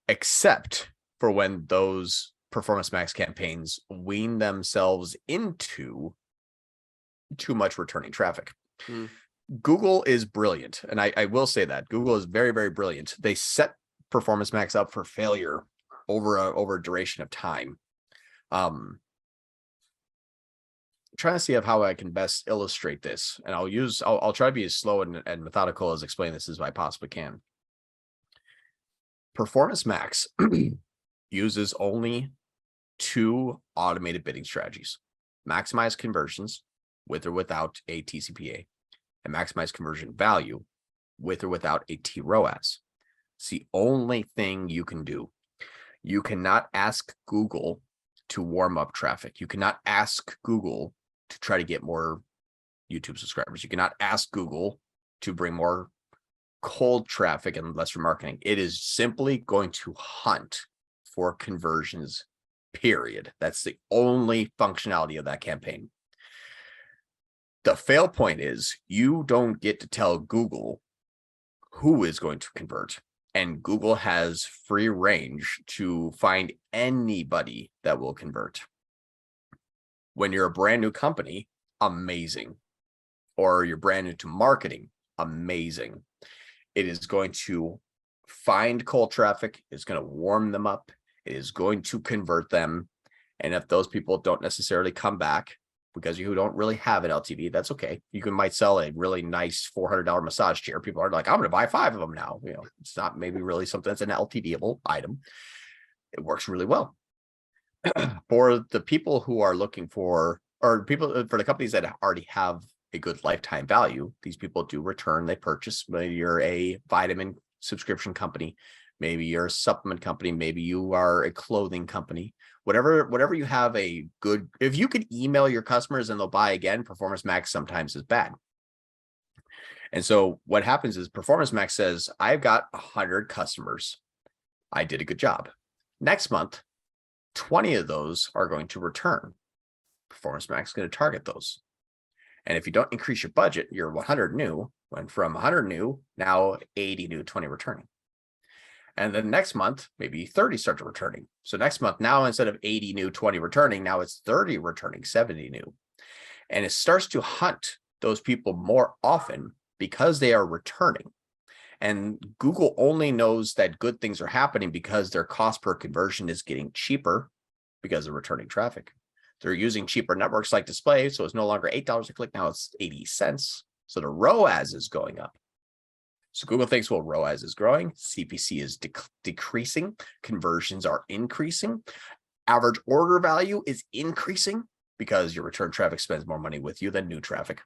Speaker 2: Except for when those Performance Max campaigns wean themselves into too much returning traffic. Google is brilliant. And I will say that Google is very, very brilliant. They set Performance Max up for failure over a duration of time. Trying to see how I can best illustrate this. And I'll try to be as slow and methodical as explain this as I possibly can. Performance Max uses only 2 automated bidding strategies: maximize conversions with or without a TCPA, and maximize conversion value with or without a TROAS. It's the only thing you can do. You cannot ask Google to warm up traffic. You cannot ask Google to try to get more YouTube subscribers. You cannot ask Google to bring more cold traffic and less remarketing. It is simply going to hunt for conversions, period. That's the only functionality of that campaign. The fail point is you don't get to tell Google who is going to convert, and Google has free range to find anybody that will convert. When you're a brand new company, amazing. Or you're brand new to marketing, amazing. It is going to find cold traffic, it's going to warm them up, it is going to convert them, And if those people don't necessarily come back because you don't really have an LTV, that's okay. You might sell a really nice $400 massage chair. People are like, I'm going to buy 5 of them now. It's not maybe really something that's an LTVable item. It works really well. For the people who are looking for, or people for the companies that already have a good lifetime value, these people do return, they purchase. Maybe you're a vitamin subscription company, maybe you're a supplement company, maybe you are a clothing company, whatever you have a good, if you could email your customers and they'll buy again, Performance Max sometimes is bad. And so what happens is Performance Max says, I've got 100 customers. I did a good job. Next month, 20 of those are going to return. Performance Max is going to target those. And if you don't increase your budget, your 100 new went from 100 new, now 80 new, 20 returning. And then next month, maybe 30 start to returning. So next month, now instead of 80 new, 20 returning, now it's 30 returning, 70 new. And it starts to hunt those people more often because they are returning. And Google only knows that good things are happening because their cost per conversion is getting cheaper because of returning traffic. They're using cheaper networks like display, so it's no longer $8 a click, now it's 80 cents. So the ROAS is going up. So Google thinks, well, ROAS is growing, CPC is decreasing, conversions are increasing, average order value is increasing because your return traffic spends more money with you than new traffic.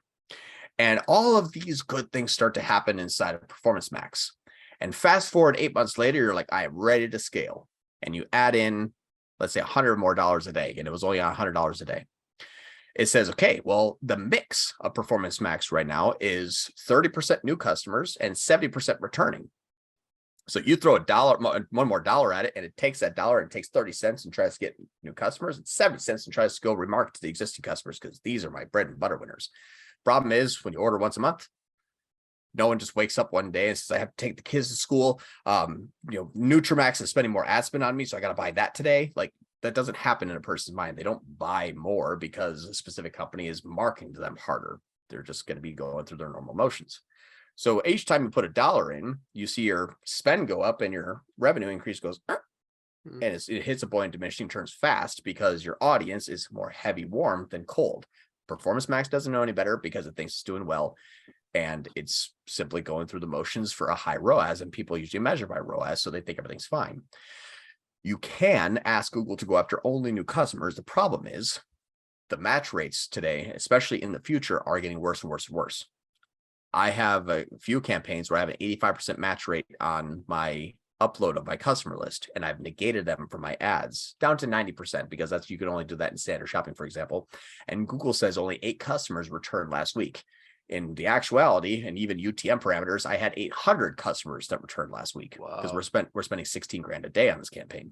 Speaker 2: And all of these good things start to happen inside of Performance Max. And fast forward 8 months later, you're like, I am ready to scale. And you add in, let's say $100 more a day, and it was only $100 a day. It says, okay, well, the mix of Performance Max right now is 30% new customers and 70% returning. So you throw one more dollar at it, and it takes that dollar and takes 30 cents and tries to get new customers, and 70 cents and tries to go remarket to the existing customers because these are my bread and butter winners. Problem is, when you order once a month, no one just wakes up one day and says, I have to take the kids to school. Nutramax is spending more ad spend on me, so I got to buy that today. Like, that doesn't happen in a person's mind. They don't buy more because a specific company is marketing to them harder. They're just going to be going through their normal motions. So each time you put a dollar in, you see your spend go up and your revenue increase goes, and it hits a point of diminishing returns fast because your audience is more heavy warm than cold. Performance Max doesn't know any better because it thinks it's doing well. And it's simply going through the motions for a high ROAS, and people usually measure by ROAS, so they think everything's fine. You can ask Google to go after only new customers. The problem is the match rates today, especially in the future, are getting worse and worse and worse. I have a few campaigns where I have an 85% match rate on my upload of my customer list, and I've negated them from my ads down to 90% because that's, you can only do that in standard shopping, for example. And Google says only 8 customers returned last week. In the actuality, and even UTM parameters, I had 800 customers that returned last week because we're spending 16 grand a day on this campaign.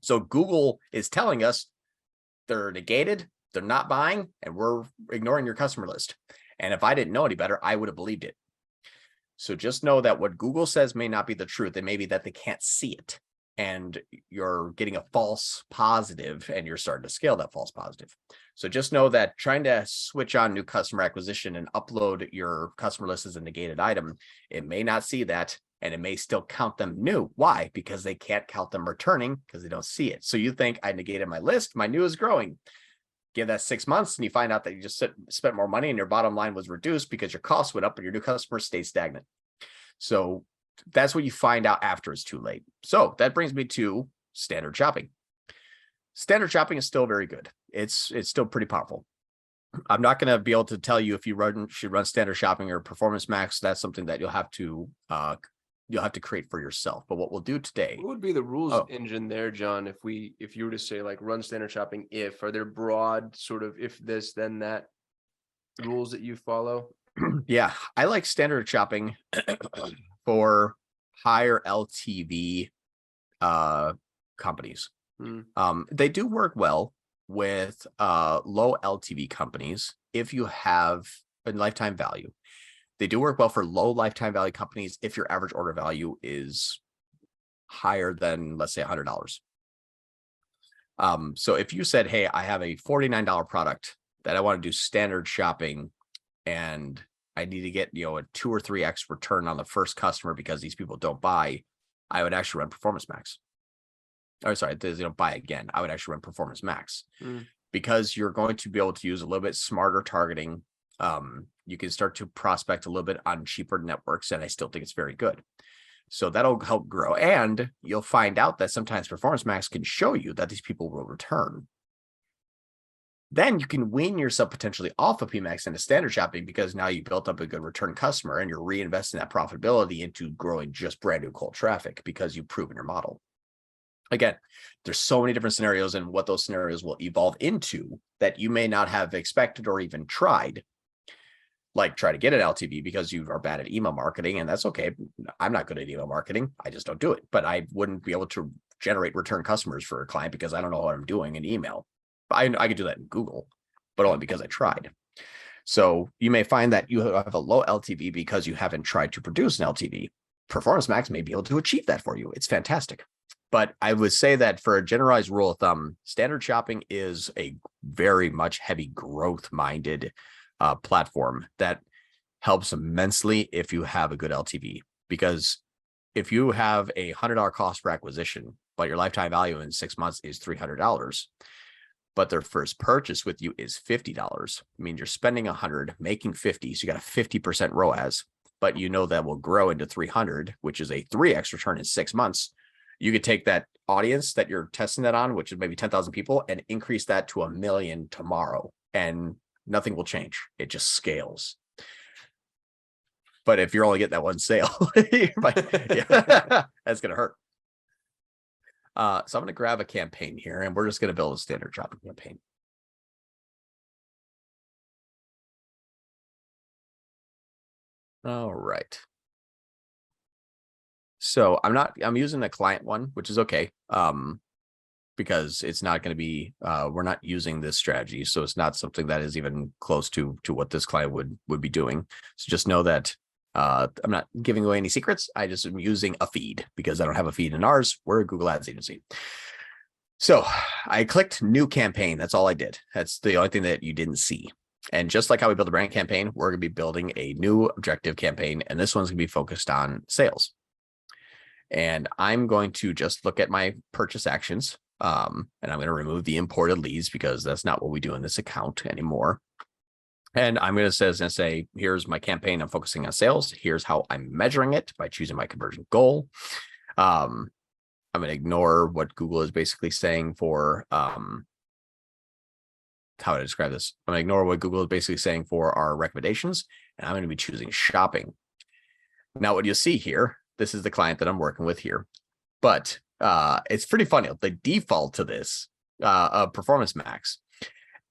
Speaker 2: So Google is telling us they're negated, they're not buying, and we're ignoring your customer list. And if I didn't know any better, I would have believed it. So just know that what Google says may not be the truth. It may be that they can't see it, and you're getting a false positive, and you're starting to scale that false positive. So just know that trying to switch on new customer acquisition and upload your customer list as a negated item, it may not see that, and it may still count them new. Why? Because they can't count them returning because they don't see it. So you think, I negated my list, my new is growing. Give that 6 months and you find out that you just spent more money and your bottom line was reduced because your costs went up and your new customers stayed stagnant. So that's what you find out after it's too late. So that brings me to standard shopping. Standard shopping is still very good. It's still pretty powerful. I'm not going to be able to tell you if you should run standard shopping or Performance Max. That's something that you'll have to create for yourself. But what we'll do today,
Speaker 1: what would be the rules engine there, John? If you were to say, like, run standard shopping, are there broad sort of if this then that rules that you follow?
Speaker 2: Yeah, I like standard shopping for higher LTV companies. They do work well with low LTV companies if you have a lifetime value. They do work well for low lifetime value companies if your average order value is higher than, let's say, $100. So if you said, hey, I have a $49 product that I want to do standard shopping and I need to get, a 2 or 3x return on the first customer because these people don't buy, I would actually run Performance Max. or sorry, buy again, I would actually run Performance Max
Speaker 1: Mm.
Speaker 2: because you're going to be able to use a little bit smarter targeting. You can start to prospect a little bit on cheaper networks, and I still think it's very good. So that'll help grow. And you'll find out that sometimes Performance Max can show you that these people will return. Then you can wean yourself potentially off of PMax into standard shopping because now you built up a good return customer and you're reinvesting that profitability into growing just brand new cold traffic because you've proven your model. Again, there's so many different scenarios and what those scenarios will evolve into that you may not have expected or even tried. Like try to get an LTV because you are bad at email marketing, and that's okay. I'm not good at email marketing. I just don't do it. But I wouldn't be able to generate return customers for a client because I don't know what I'm doing in email. I could do that in Google, but only because I tried. So you may find that you have a low LTV because you haven't tried to produce an LTV. Performance Max may be able to achieve that for you. It's fantastic. But I would say that for a generalized rule of thumb, standard shopping is a very much heavy growth minded platform that helps immensely if you have a good LTV. Because if you have $100 cost per acquisition, but your lifetime value in 6 months is $300, but their first purchase with you is $50, I mean, you're spending 100, making 50. So you got a 50% ROAS, but you know that will grow into 300, which is a 3x return in 6 months. You could take that audience that you're testing that on, which is maybe 10,000 people, and increase that to 1 million tomorrow, and nothing will change. It just scales. But if you're only getting that one sale, that's going to hurt. So I'm going to grab a campaign here, and we're just going to build a standard shopping campaign. All right. So I'm using a client one, which is okay. Because it's not going to be, we're not using this strategy. So it's not something that is even close to what this client would be doing. So just know that I'm not giving away any secrets. I just am using a feed because I don't have a feed in ours. We're a Google Ads agency. So I clicked new campaign. That's all I did. That's the only thing that you didn't see. And just like how we build a brand campaign, we're going to be building a new objective campaign. And this one's going to be focused on sales. And I'm going to just look at my purchase actions. And I'm going to remove the imported leads because that's not what we do in this account anymore. And I'm going to say, here's my campaign. I'm focusing on sales. Here's how I'm measuring it by choosing my conversion goal. I'm going to ignore what Google is basically saying for, how would I describe this? I'm going to ignore what Google is basically saying for our recommendations. And I'm going to be choosing shopping. Now, what you'll see here, this is the client that I'm working with here, but it's pretty funny. They default to this Performance Max,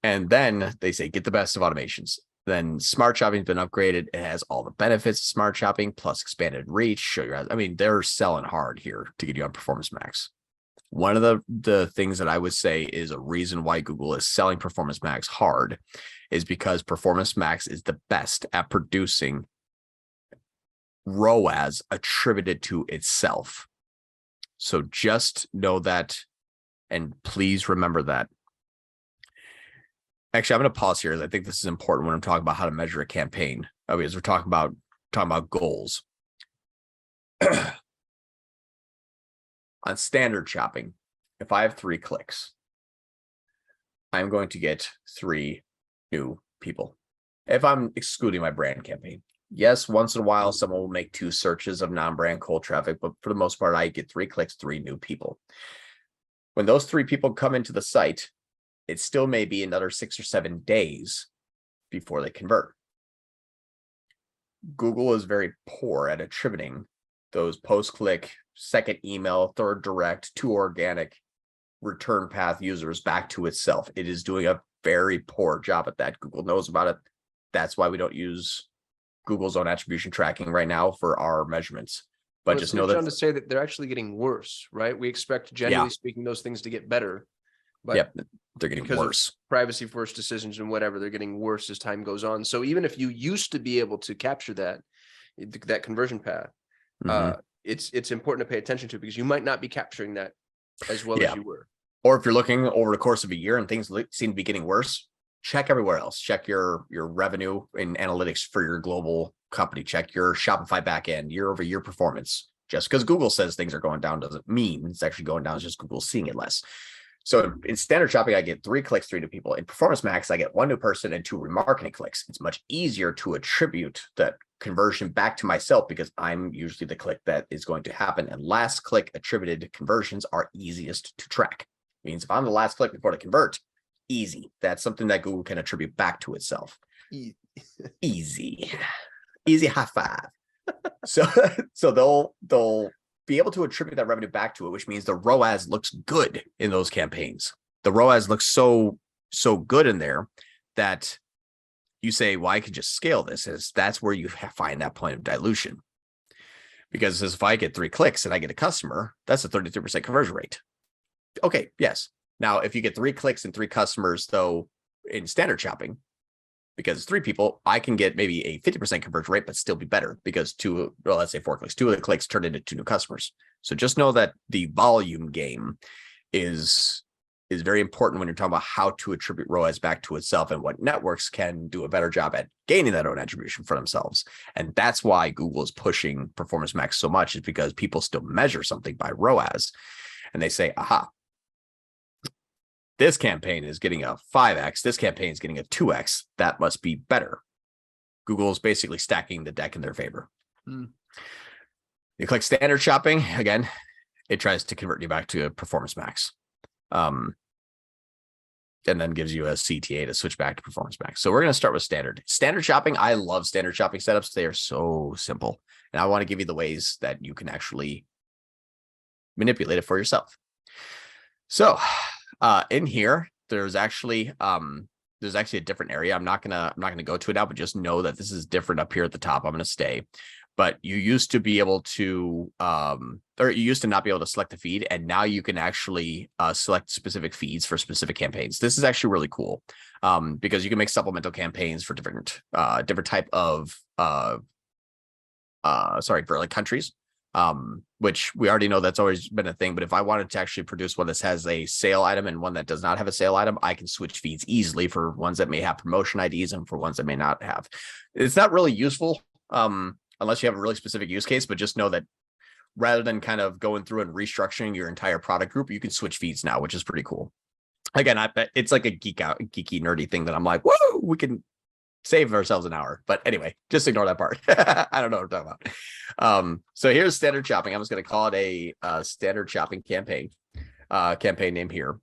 Speaker 2: and then they say get the best of automations. Then Smart Shopping's been upgraded. It has all the benefits of Smart Shopping plus expanded reach. Show your, I mean, they're selling hard here to get you on Performance Max. One of the things that I would say is a reason why Google is selling Performance Max hard is because Performance Max is the best at producing ROAS attributed to itself. So just know that, and please remember that. Actually, I'm going to pause here. I think this is important when I'm talking about how to measure a campaign. Because we're talking about goals. On standard shopping, if I have 3 clicks, I'm going to get 3 new people. If I'm excluding my brand campaign. Yes, once in a while, someone will make 2 searches of non-brand cold traffic, but for the most part, I get 3 clicks, 3 new people. When those 3 people come into the site, it still may be another 6 or 7 days before they convert. Google is very poor at attributing those post-click, second email, third direct, 2 organic return path users back to itself. It is doing a very poor job at that. Google knows about it. That's why we don't use Google's own attribution tracking right now for our measurements. But just know that
Speaker 1: to say that they're actually getting worse, right? We expect, generally speaking, those things to get better. But
Speaker 2: they're getting
Speaker 1: because
Speaker 2: worse.
Speaker 1: Of privacy first decisions and whatever, they're getting worse as time goes on. So even if you used to be able to capture that conversion path, it's important to pay attention to because you might not be capturing that as well as you were. Or
Speaker 2: if you're looking over the course of a year and things seem to be getting worse, check everywhere else. Check your revenue in analytics for your global company. Check your Shopify backend, year over year performance. Just because Google says things are going down doesn't mean it's actually going down. It's just Google seeing it less. So in standard shopping, I get 3 clicks, 3 new people. In Performance Max, I get 1 new person and 2 remarketing clicks. It's much easier to attribute that conversion back to myself because I'm usually the click that is going to happen. And last click attributed conversions are easiest to track. It means if I'm the last click before they convert, easy. That's something that Google can attribute back to itself. Easy high five. So they'll be able to attribute that revenue back to it, which means the ROAS looks good in those campaigns. The ROAS looks so good in there that you say, well, I could just scale this. That's where you find that point of dilution. Because if I get 3 clicks and I get a customer, that's a 33% conversion rate. Okay, yes. Now, if you get 3 clicks and 3 customers, though, in standard shopping, because it's 3 people, I can get maybe a 50% conversion rate, but still be better because let's say 4 clicks, 2 of the clicks turned into 2 new customers. So just know that the volume game is very important when you're talking about how to attribute ROAS back to itself and what networks can do a better job at gaining that own attribution for themselves. And that's why Google is pushing Performance Max so much, is because people still measure something by ROAS and they say, aha, this campaign is getting a 5x. This campaign is getting a 2x. That must be better. Google is basically stacking the deck in their favor. You click standard shopping. Again, it tries to convert you back to a Performance Max. And then gives you a CTA to switch back to Performance Max. So we're going to start with standard. Standard shopping. I love standard shopping setups. They are so simple. And I want to give you the ways that you can actually manipulate it for yourself. So in here, there's actually a different area. I'm not gonna go to it now, but just know that this is different up here at the top. I'm gonna stay. But you used to be able to, or you used to not be able to select the feed, and now you can actually select specific feeds for specific campaigns. This is actually really cool because you can make supplemental campaigns for different type of for like countries. Which we already know that's always been a thing. But if I wanted to actually produce one that has a sale item and one that does not have a sale item, I can switch feeds easily for ones that may have promotion IDs and for ones that may not have. It's not really useful unless you have a really specific use case, but just know that rather than kind of going through and restructuring your entire product group, you can switch feeds now, which is pretty cool. Again, I bet it's like a geeky, nerdy thing that I'm like, whoa, we can save ourselves an hour. But anyway, just ignore that part. I don't know what I'm talking about. So here's standard shopping. I'm just going to call it a standard shopping campaign name here.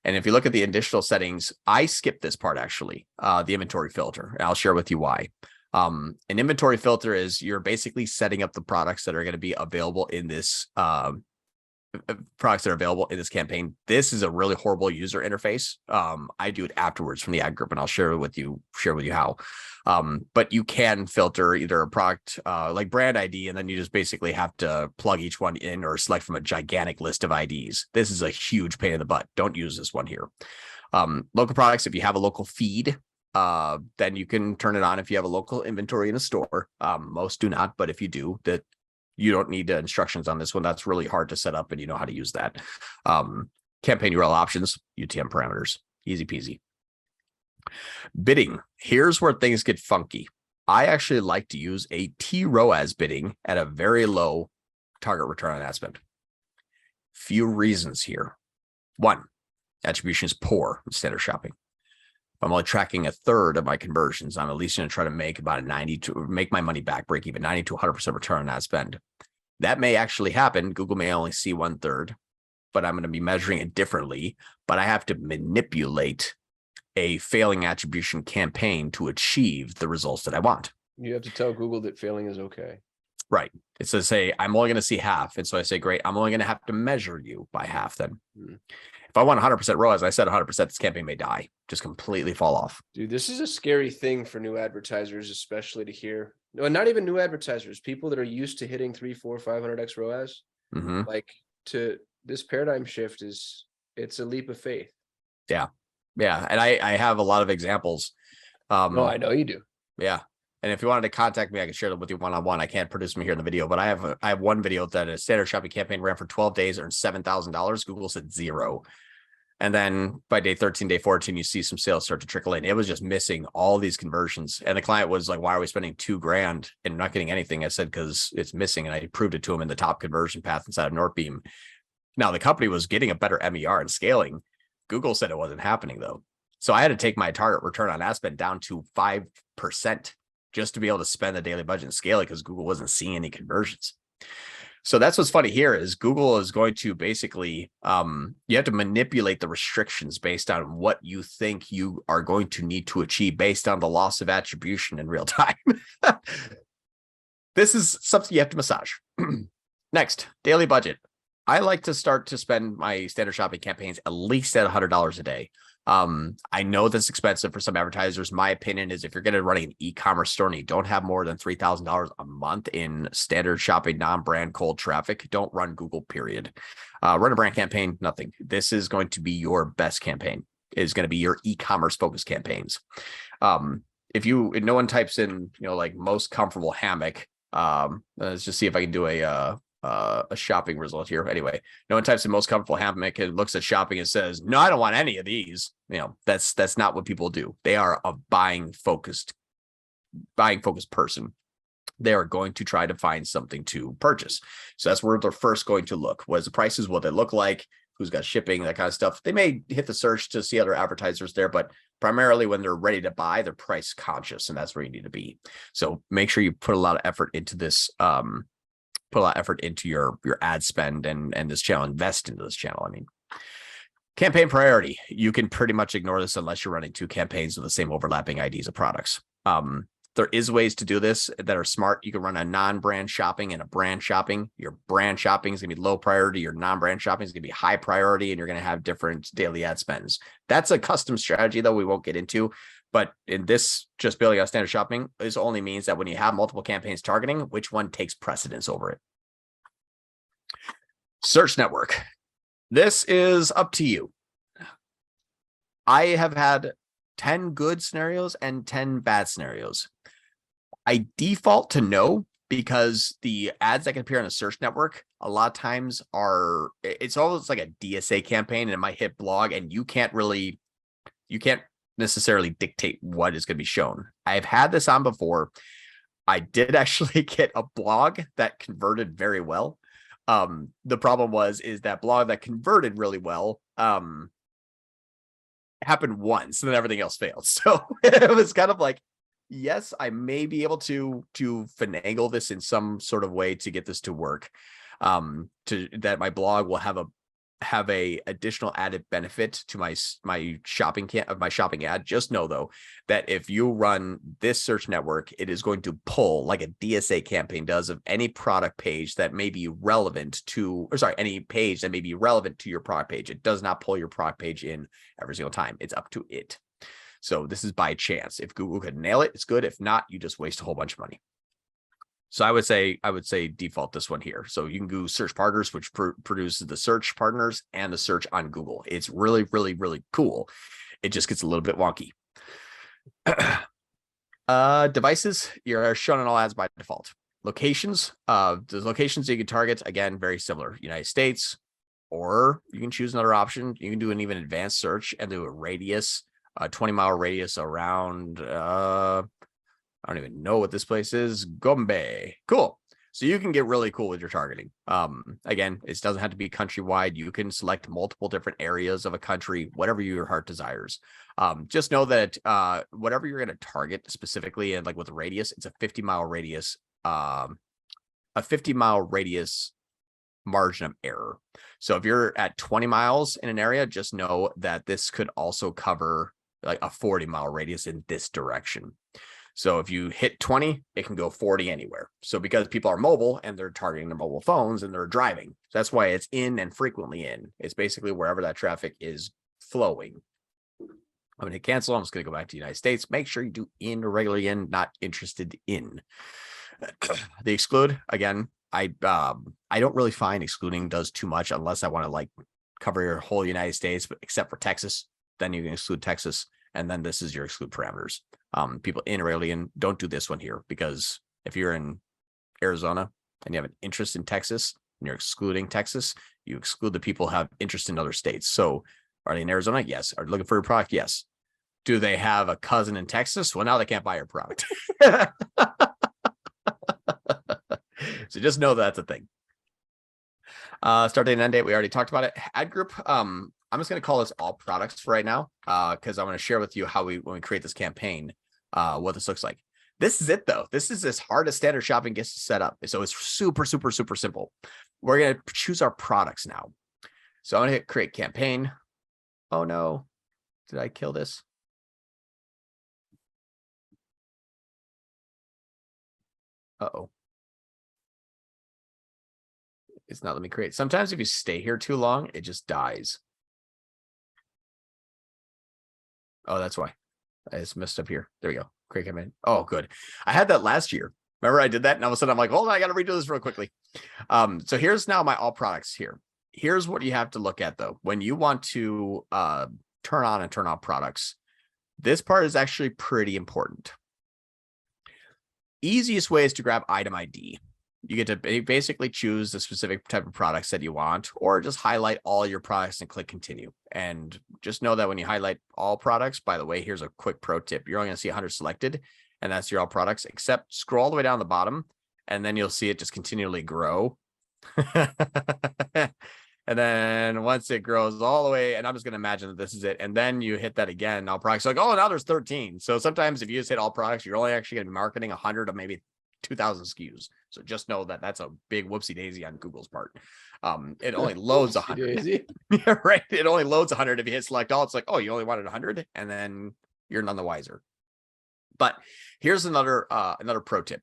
Speaker 2: And if you look at the additional settings, I skipped this part actually, the inventory filter. And I'll share with you why. An inventory filter is you're basically setting up the products that are going to be available in this campaign. This is a really horrible user interface. I do it afterwards from the ad group, and I'll share with you how. But you can filter either a product like brand ID, and then you just basically have to plug each one in or select from a gigantic list of IDs. This is a huge pain in the butt. Don't use this one here. Local products, if you have a local feed, then you can turn it on if you have a local inventory in a store. Most do not, but if you do, that you don't need instructions on this one. That's really hard to set up, and you know how to use that. Campaign URL options, UTM parameters, easy peasy. Bidding. Here's where things get funky. I actually like to use a TROAS bidding at a very low target return on ad spend. Few reasons here. 1, attribution is poor in standard shopping. If I'm only tracking a third of my conversions, I'm at least going to try to make about a 90 to make my money back, break even, 90 to 100% return on ad spend. That may actually happen. Google may only see 1/3, but I'm going to be measuring it differently. But I have to manipulate a failing attribution campaign to achieve the results that I want.
Speaker 1: You have to tell Google that failing is okay.
Speaker 2: Right. It says, say, I'm only going to see half. And so I say, great, I'm only going to have to measure you by half then. If I want 100% ROAS, I said 100%, this campaign may die, just completely fall off.
Speaker 1: Dude, this is a scary thing for new advertisers, especially to hear. No, not even new advertisers, people that are used to hitting 300, 400, 500x ROAS. Like, to this paradigm shift it's a leap of faith. Yeah.
Speaker 2: And I have a lot of examples.
Speaker 1: No, I know you do.
Speaker 2: Yeah. And if you wanted to contact me, I can share them with you one-on-one. I can't produce them here in the video, but I have one video that a standard shopping campaign ran for 12 days, earned $7,000. Google said 0. And then by day 13, day 14, you see some sales start to trickle in. It was just missing all these conversions. And the client was like, why are we spending $2,000 and not getting anything? I said, because it's missing. And I proved it to him in the top conversion path inside of Northbeam. Now the company was getting a better MER and scaling. Google said it wasn't happening though. So I had to take my target return on ad spend down to 5% just to be able to spend the daily budget and scale it, because Google wasn't seeing any conversions. So that's what's funny here is Google is going to basically, you have to manipulate the restrictions based on what you think you are going to need to achieve based on the loss of attribution in real time. This is something you have to massage. Next, daily budget. I like to start to spend my standard shopping campaigns at least at $100 a day. I know that's expensive for some advertisers. My opinion is if you're going to run an e-commerce store and you don't have more than $3,000 a month in standard shopping, non-brand cold traffic, don't run Google, period. Run a brand campaign, nothing. This is going to be your best campaign. Is going to be your e-commerce focused campaigns. If no one types in, like most comfortable hammock, let's just see if I can do a shopping result here. Anyway, no one types in most comfortable hammock and looks at shopping and says, no, I don't want any of these. That's not what people do. They are a buying focused person. They are going to try to find something to purchase. So that's where they're first going to look. What is the prices? What they look like? Who's got shipping? That kind of stuff. They may hit the search to see other advertisers there, but primarily when they're ready to buy, they're price conscious, and that's where you need to be. So make sure you put a lot of effort into this. Put a lot of effort into your ad spend and this channel, invest into this channel. I mean, campaign priority, you can pretty much ignore this unless you're running two campaigns with the same overlapping IDs of products. There is ways to do this that are smart. You can run a non-brand shopping and a brand shopping. Your brand shopping is going to be low priority. Your non-brand shopping is going to be high priority, and you're going to have different daily ad spends. That's a custom strategy, though, we won't get into. But in this, just building on standard shopping, this only means that when you have multiple campaigns targeting, which one takes precedence over it? Search network. This is up to you. I have had 10 good scenarios and 10 bad scenarios. I default to no, because the ads that can appear on a search network a lot of times it's almost like a DSA campaign, and it might hit blog, and you can't necessarily dictate what is going to be shown. I've had this on before. I did actually get a blog that converted very well. The problem is that blog that converted really well happened once, and then everything else failed. So it was kind of like, yes, I may be able to finagle this in some sort of way to get this to work. That my blog will have a additional added benefit to my shopping ad. Just know though that if you run this search network, it is going to pull, like a DSA campaign does, of any product page that may be relevant to, any page that may be relevant to your product page. It does not pull your product page in every single time. It's up to it. So this is by chance. If Google could nail it, it's good. If not, you just waste a whole bunch of money. So I would say default this one here. So you can do search partners, which produces the search partners and the search on Google. It's really, really, really cool. It just gets a little bit wonky. Devices, you're shown on all ads by default. Locations, the locations you can target, again, very similar. United States, or you can choose another option. You can do an even advanced search and do a radius, a 20-mile radius around, I don't even know what this place is. Gombe. Cool. So you can get really cool with your targeting. Again, it doesn't have to be countrywide. You can select multiple different areas of a country, whatever your heart desires. Just know that whatever you're going to target specifically, and like with a radius, it's a 50-mile radius, margin of error. So if you're at 20 miles in an area, just know that this could also cover like a 40-mile radius in this direction. So if you hit 20, it can go 40 anywhere. So because people are mobile and they're targeting their mobile phones and they're driving, so that's why it's in and frequently in. It's basically wherever that traffic is flowing. I'm going to hit cancel. I'm just going to go back to the United States. Make sure you do in or regularly in, not interested in. The exclude, again, I don't really find excluding does too much unless I want to like cover your whole United States, but except for Texas, then you can exclude Texas. And then this is your exclude parameters. People in or regularly in, don't do this one here, because if you're in Arizona and you have an interest in Texas and you're excluding Texas, you exclude the people who have interest in other states. So Are they in Arizona? Yes. Are they looking for your product? Yes. Do they have a cousin in Texas? Well, now they can't buy your product. So just know that's a thing. Start date and end date. We already talked about it. Ad group. I'm just going to call this all products for right now. Because I'm going to share with you how when we create this campaign, what this looks like. This is it though. This is as hard as standard shopping gets to set up. So it's super, super, super simple. We're going to choose our products now. So I'm going to hit create campaign. Oh no. Did I kill this? Uh-oh. It's not letting me create. Sometimes if you stay here too long, it just dies. Oh, that's why. I just messed up here. There we go. Create campaign. Oh, good. I had that last year. Remember I did that and all of a sudden I'm like, hold on, I got to redo this real quickly. So here's now my all products here. Here's what you have to look at though. When you want to turn on and turn off products, this part is actually pretty important. Easiest way is to grab item ID. You get to basically choose the specific type of products that you want, or just highlight all your products and click continue. And just know that when you highlight all products, by the way, here's a quick pro tip. You're only going to see 100 selected, and that's your all products, except scroll all the way down the bottom, and then you'll see it just continually grow. And then once it grows all the way, and I'm just going to imagine that this is it. And then you hit that again, all products, like, oh, now there's 13. So sometimes if you just hit all products, you're only actually going to be marketing 100 of maybe 2,000 SKUs. So just know that that's a big whoopsie daisy on Google's part. It only loads 100. Yeah, right. It only loads 100. If you hit select all, it's like, oh, you only wanted 100, and then you're none the wiser. But here's another pro tip.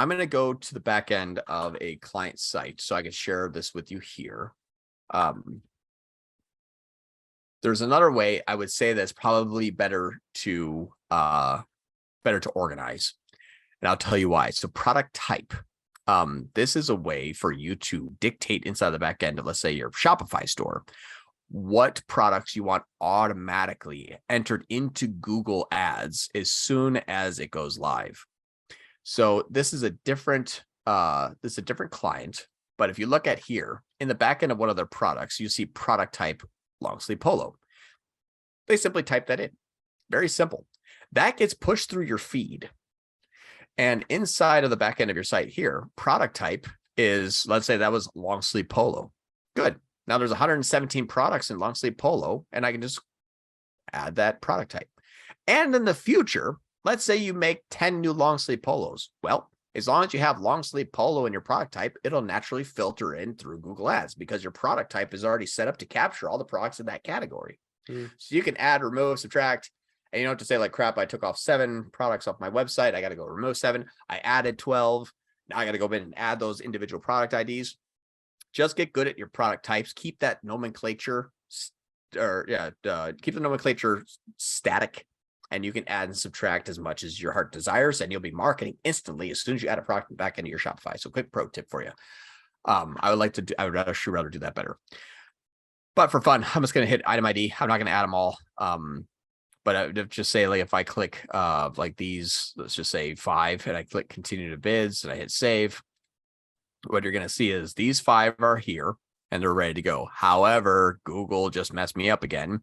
Speaker 2: I'm going to go to the back end of a client site so I can share this with you here. There's another way I would say that's probably better to organize. And I'll tell you why. So product type. This is a way for you to dictate inside the back end of, let's say, your Shopify store, what products you want automatically entered into Google Ads as soon as it goes live. So this is a different client, but if you look at here in the back end of one of their products, you see product type long sleeve polo. They simply type that in. Very simple. That gets pushed through your feed. And inside of the back end of your site here, product type is, let's say that was long sleeve polo. Good. Now there's 117 products in long sleeve polo, and I can just add that product type. And in the future, let's say you make 10 new long sleeve polos. Well, as long as you have long sleeve polo in your product type, it'll naturally filter in through Google Ads because your product type is already set up to capture all the products in that category. So you can add, remove, subtract, and you don't have to say like, crap, I took off 7 products off my website. I got to go remove 7. I added 12. Now I got to go in and add those individual product IDs. Just get good at your product types. Keep that nomenclature keep the nomenclature static. And you can add and subtract as much as your heart desires, and you'll be marketing instantly as soon as you add a product back into your Shopify. So quick pro tip for you. I would rather do that better. But for fun, I'm just going to hit item ID. I'm not going to add them all. But I would just say, like, if I click like these, let's just say 5, and I click continue to bids and I hit save, what you're going to see is these 5 are here and they're ready to go. However, Google just messed me up again.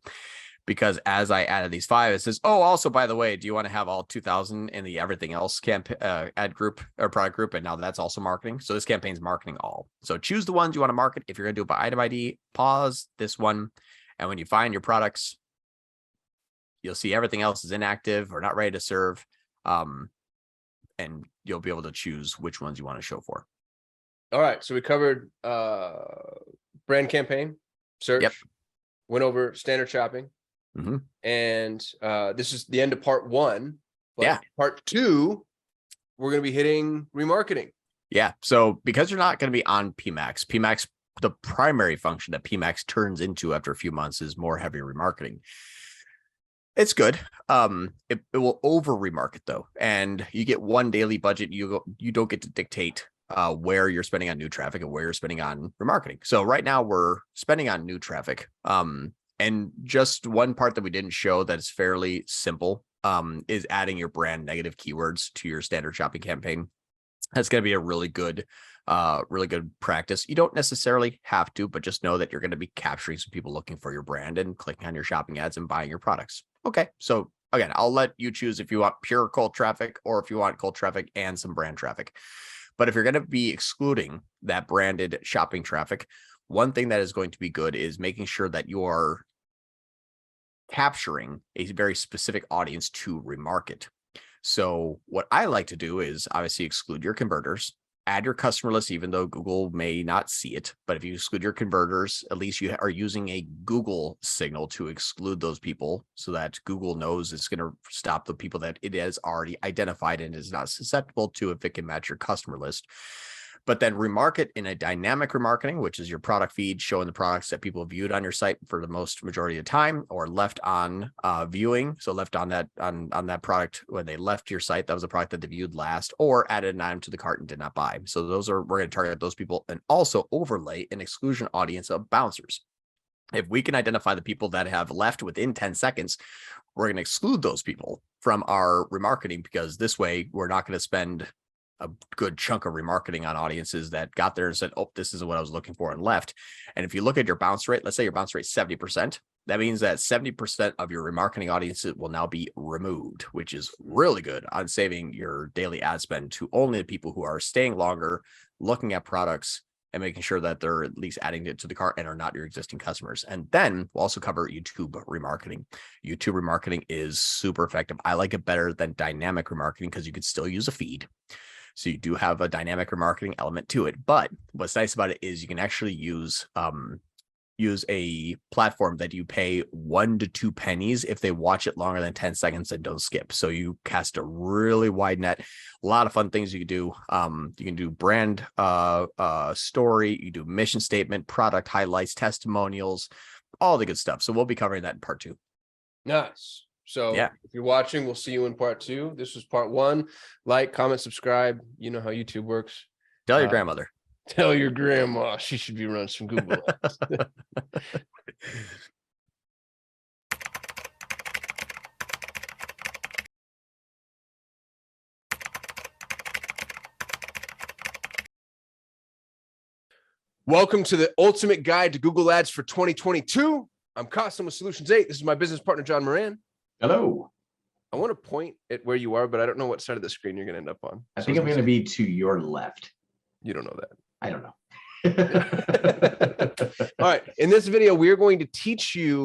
Speaker 2: Because as I added these 5, it says, oh, also, by the way, do you want to have all 2,000 in the everything else ad group or product group? And now that's also marketing. So this campaign's marketing all. So choose the ones you want to market. If you're going to do it by item ID, pause this one. And when you find your products, you'll see everything else is inactive or not ready to serve. And you'll be able to choose which ones you want to show for.
Speaker 1: All right. So we covered brand campaign, search,
Speaker 2: Yep.
Speaker 1: Went over standard shopping.
Speaker 2: Mm-hmm.
Speaker 1: And this is the end of part 1.
Speaker 2: Yeah.
Speaker 1: Part 2, we're going to be hitting remarketing.
Speaker 2: Yeah. So because you're not going to be on PMAX, the primary function that PMAX turns into after a few months is more heavy remarketing. It's good. It will over remarket though. And you get one daily budget. You don't get to dictate where you're spending on new traffic and where you're spending on remarketing. So right now we're spending on new traffic. And just one part that we didn't show that is fairly simple is adding your brand negative keywords to your standard shopping campaign. That's going to be a really good really good practice. You don't necessarily have to, but just know that you're going to be capturing some people looking for your brand and clicking on your shopping ads and buying your products. Okay, so again, I'll let you choose if you want pure cold traffic or if you want cold traffic and some brand traffic. But if you're going to be excluding that branded shopping traffic, one thing that is going to be good is making sure that you are capturing a very specific audience to remarket. So what I like to do is obviously exclude your converters, add your customer list, even though Google may not see it. But if you exclude your converters, at least you are using a Google signal to exclude those people so that Google knows it's going to stop the people that it has already identified and is not susceptible to if it can match your customer list. But then remarket in a dynamic remarketing, which is your product feed showing the products that people viewed on your site for the most majority of the time, or left on viewing. So left on that on that product when they left your site, that was a product that they viewed last, or added an item to the cart and did not buy. So we're going to target those people and also overlay an exclusion audience of bouncers. If we can identify the people that have left within 10 seconds, we're going to exclude those people from our remarketing, because this way we're not going to spend a good chunk of remarketing on audiences that got there and said, oh, this is what I was looking for and left. And if you look at your bounce rate, let's say your bounce rate is 70%, that means that 70% of your remarketing audiences will now be removed, which is really good on saving your daily ad spend to only the people who are staying longer, looking at products, and making sure that they're at least adding it to the cart and are not your existing customers. And then we'll also cover YouTube remarketing. YouTube remarketing is super effective. I like it better than dynamic remarketing because you could still use a feed. So you do have a dynamic remarketing element to it. But what's nice about it is you can actually use a platform that you pay 1 to 2 pennies if they watch it longer than 10 seconds and don't skip. So you cast a really wide net. A lot of fun things you can do. You can do brand story, you do mission statement, product highlights, testimonials, all the good stuff. So we'll be covering that in part 2.
Speaker 1: Nice. So
Speaker 2: Yeah.
Speaker 1: if you're watching, we'll see you in part 2. This was part 1. Like, comment, subscribe. You know how YouTube works.
Speaker 2: Tell your grandmother.
Speaker 1: Tell your grandma she should be running some Google ads. Welcome to the ultimate guide to Google Ads for 2022. I'm Kasim with Solutions 8. This is my business partner, John Moran.
Speaker 3: Hello.
Speaker 1: I want to point at where you are, but I don't know what side of the screen you're going to end up on.
Speaker 3: I think I'm going to be to your left.
Speaker 1: You don't know that.
Speaker 3: I don't know.
Speaker 1: All right. In this video, we're going to teach you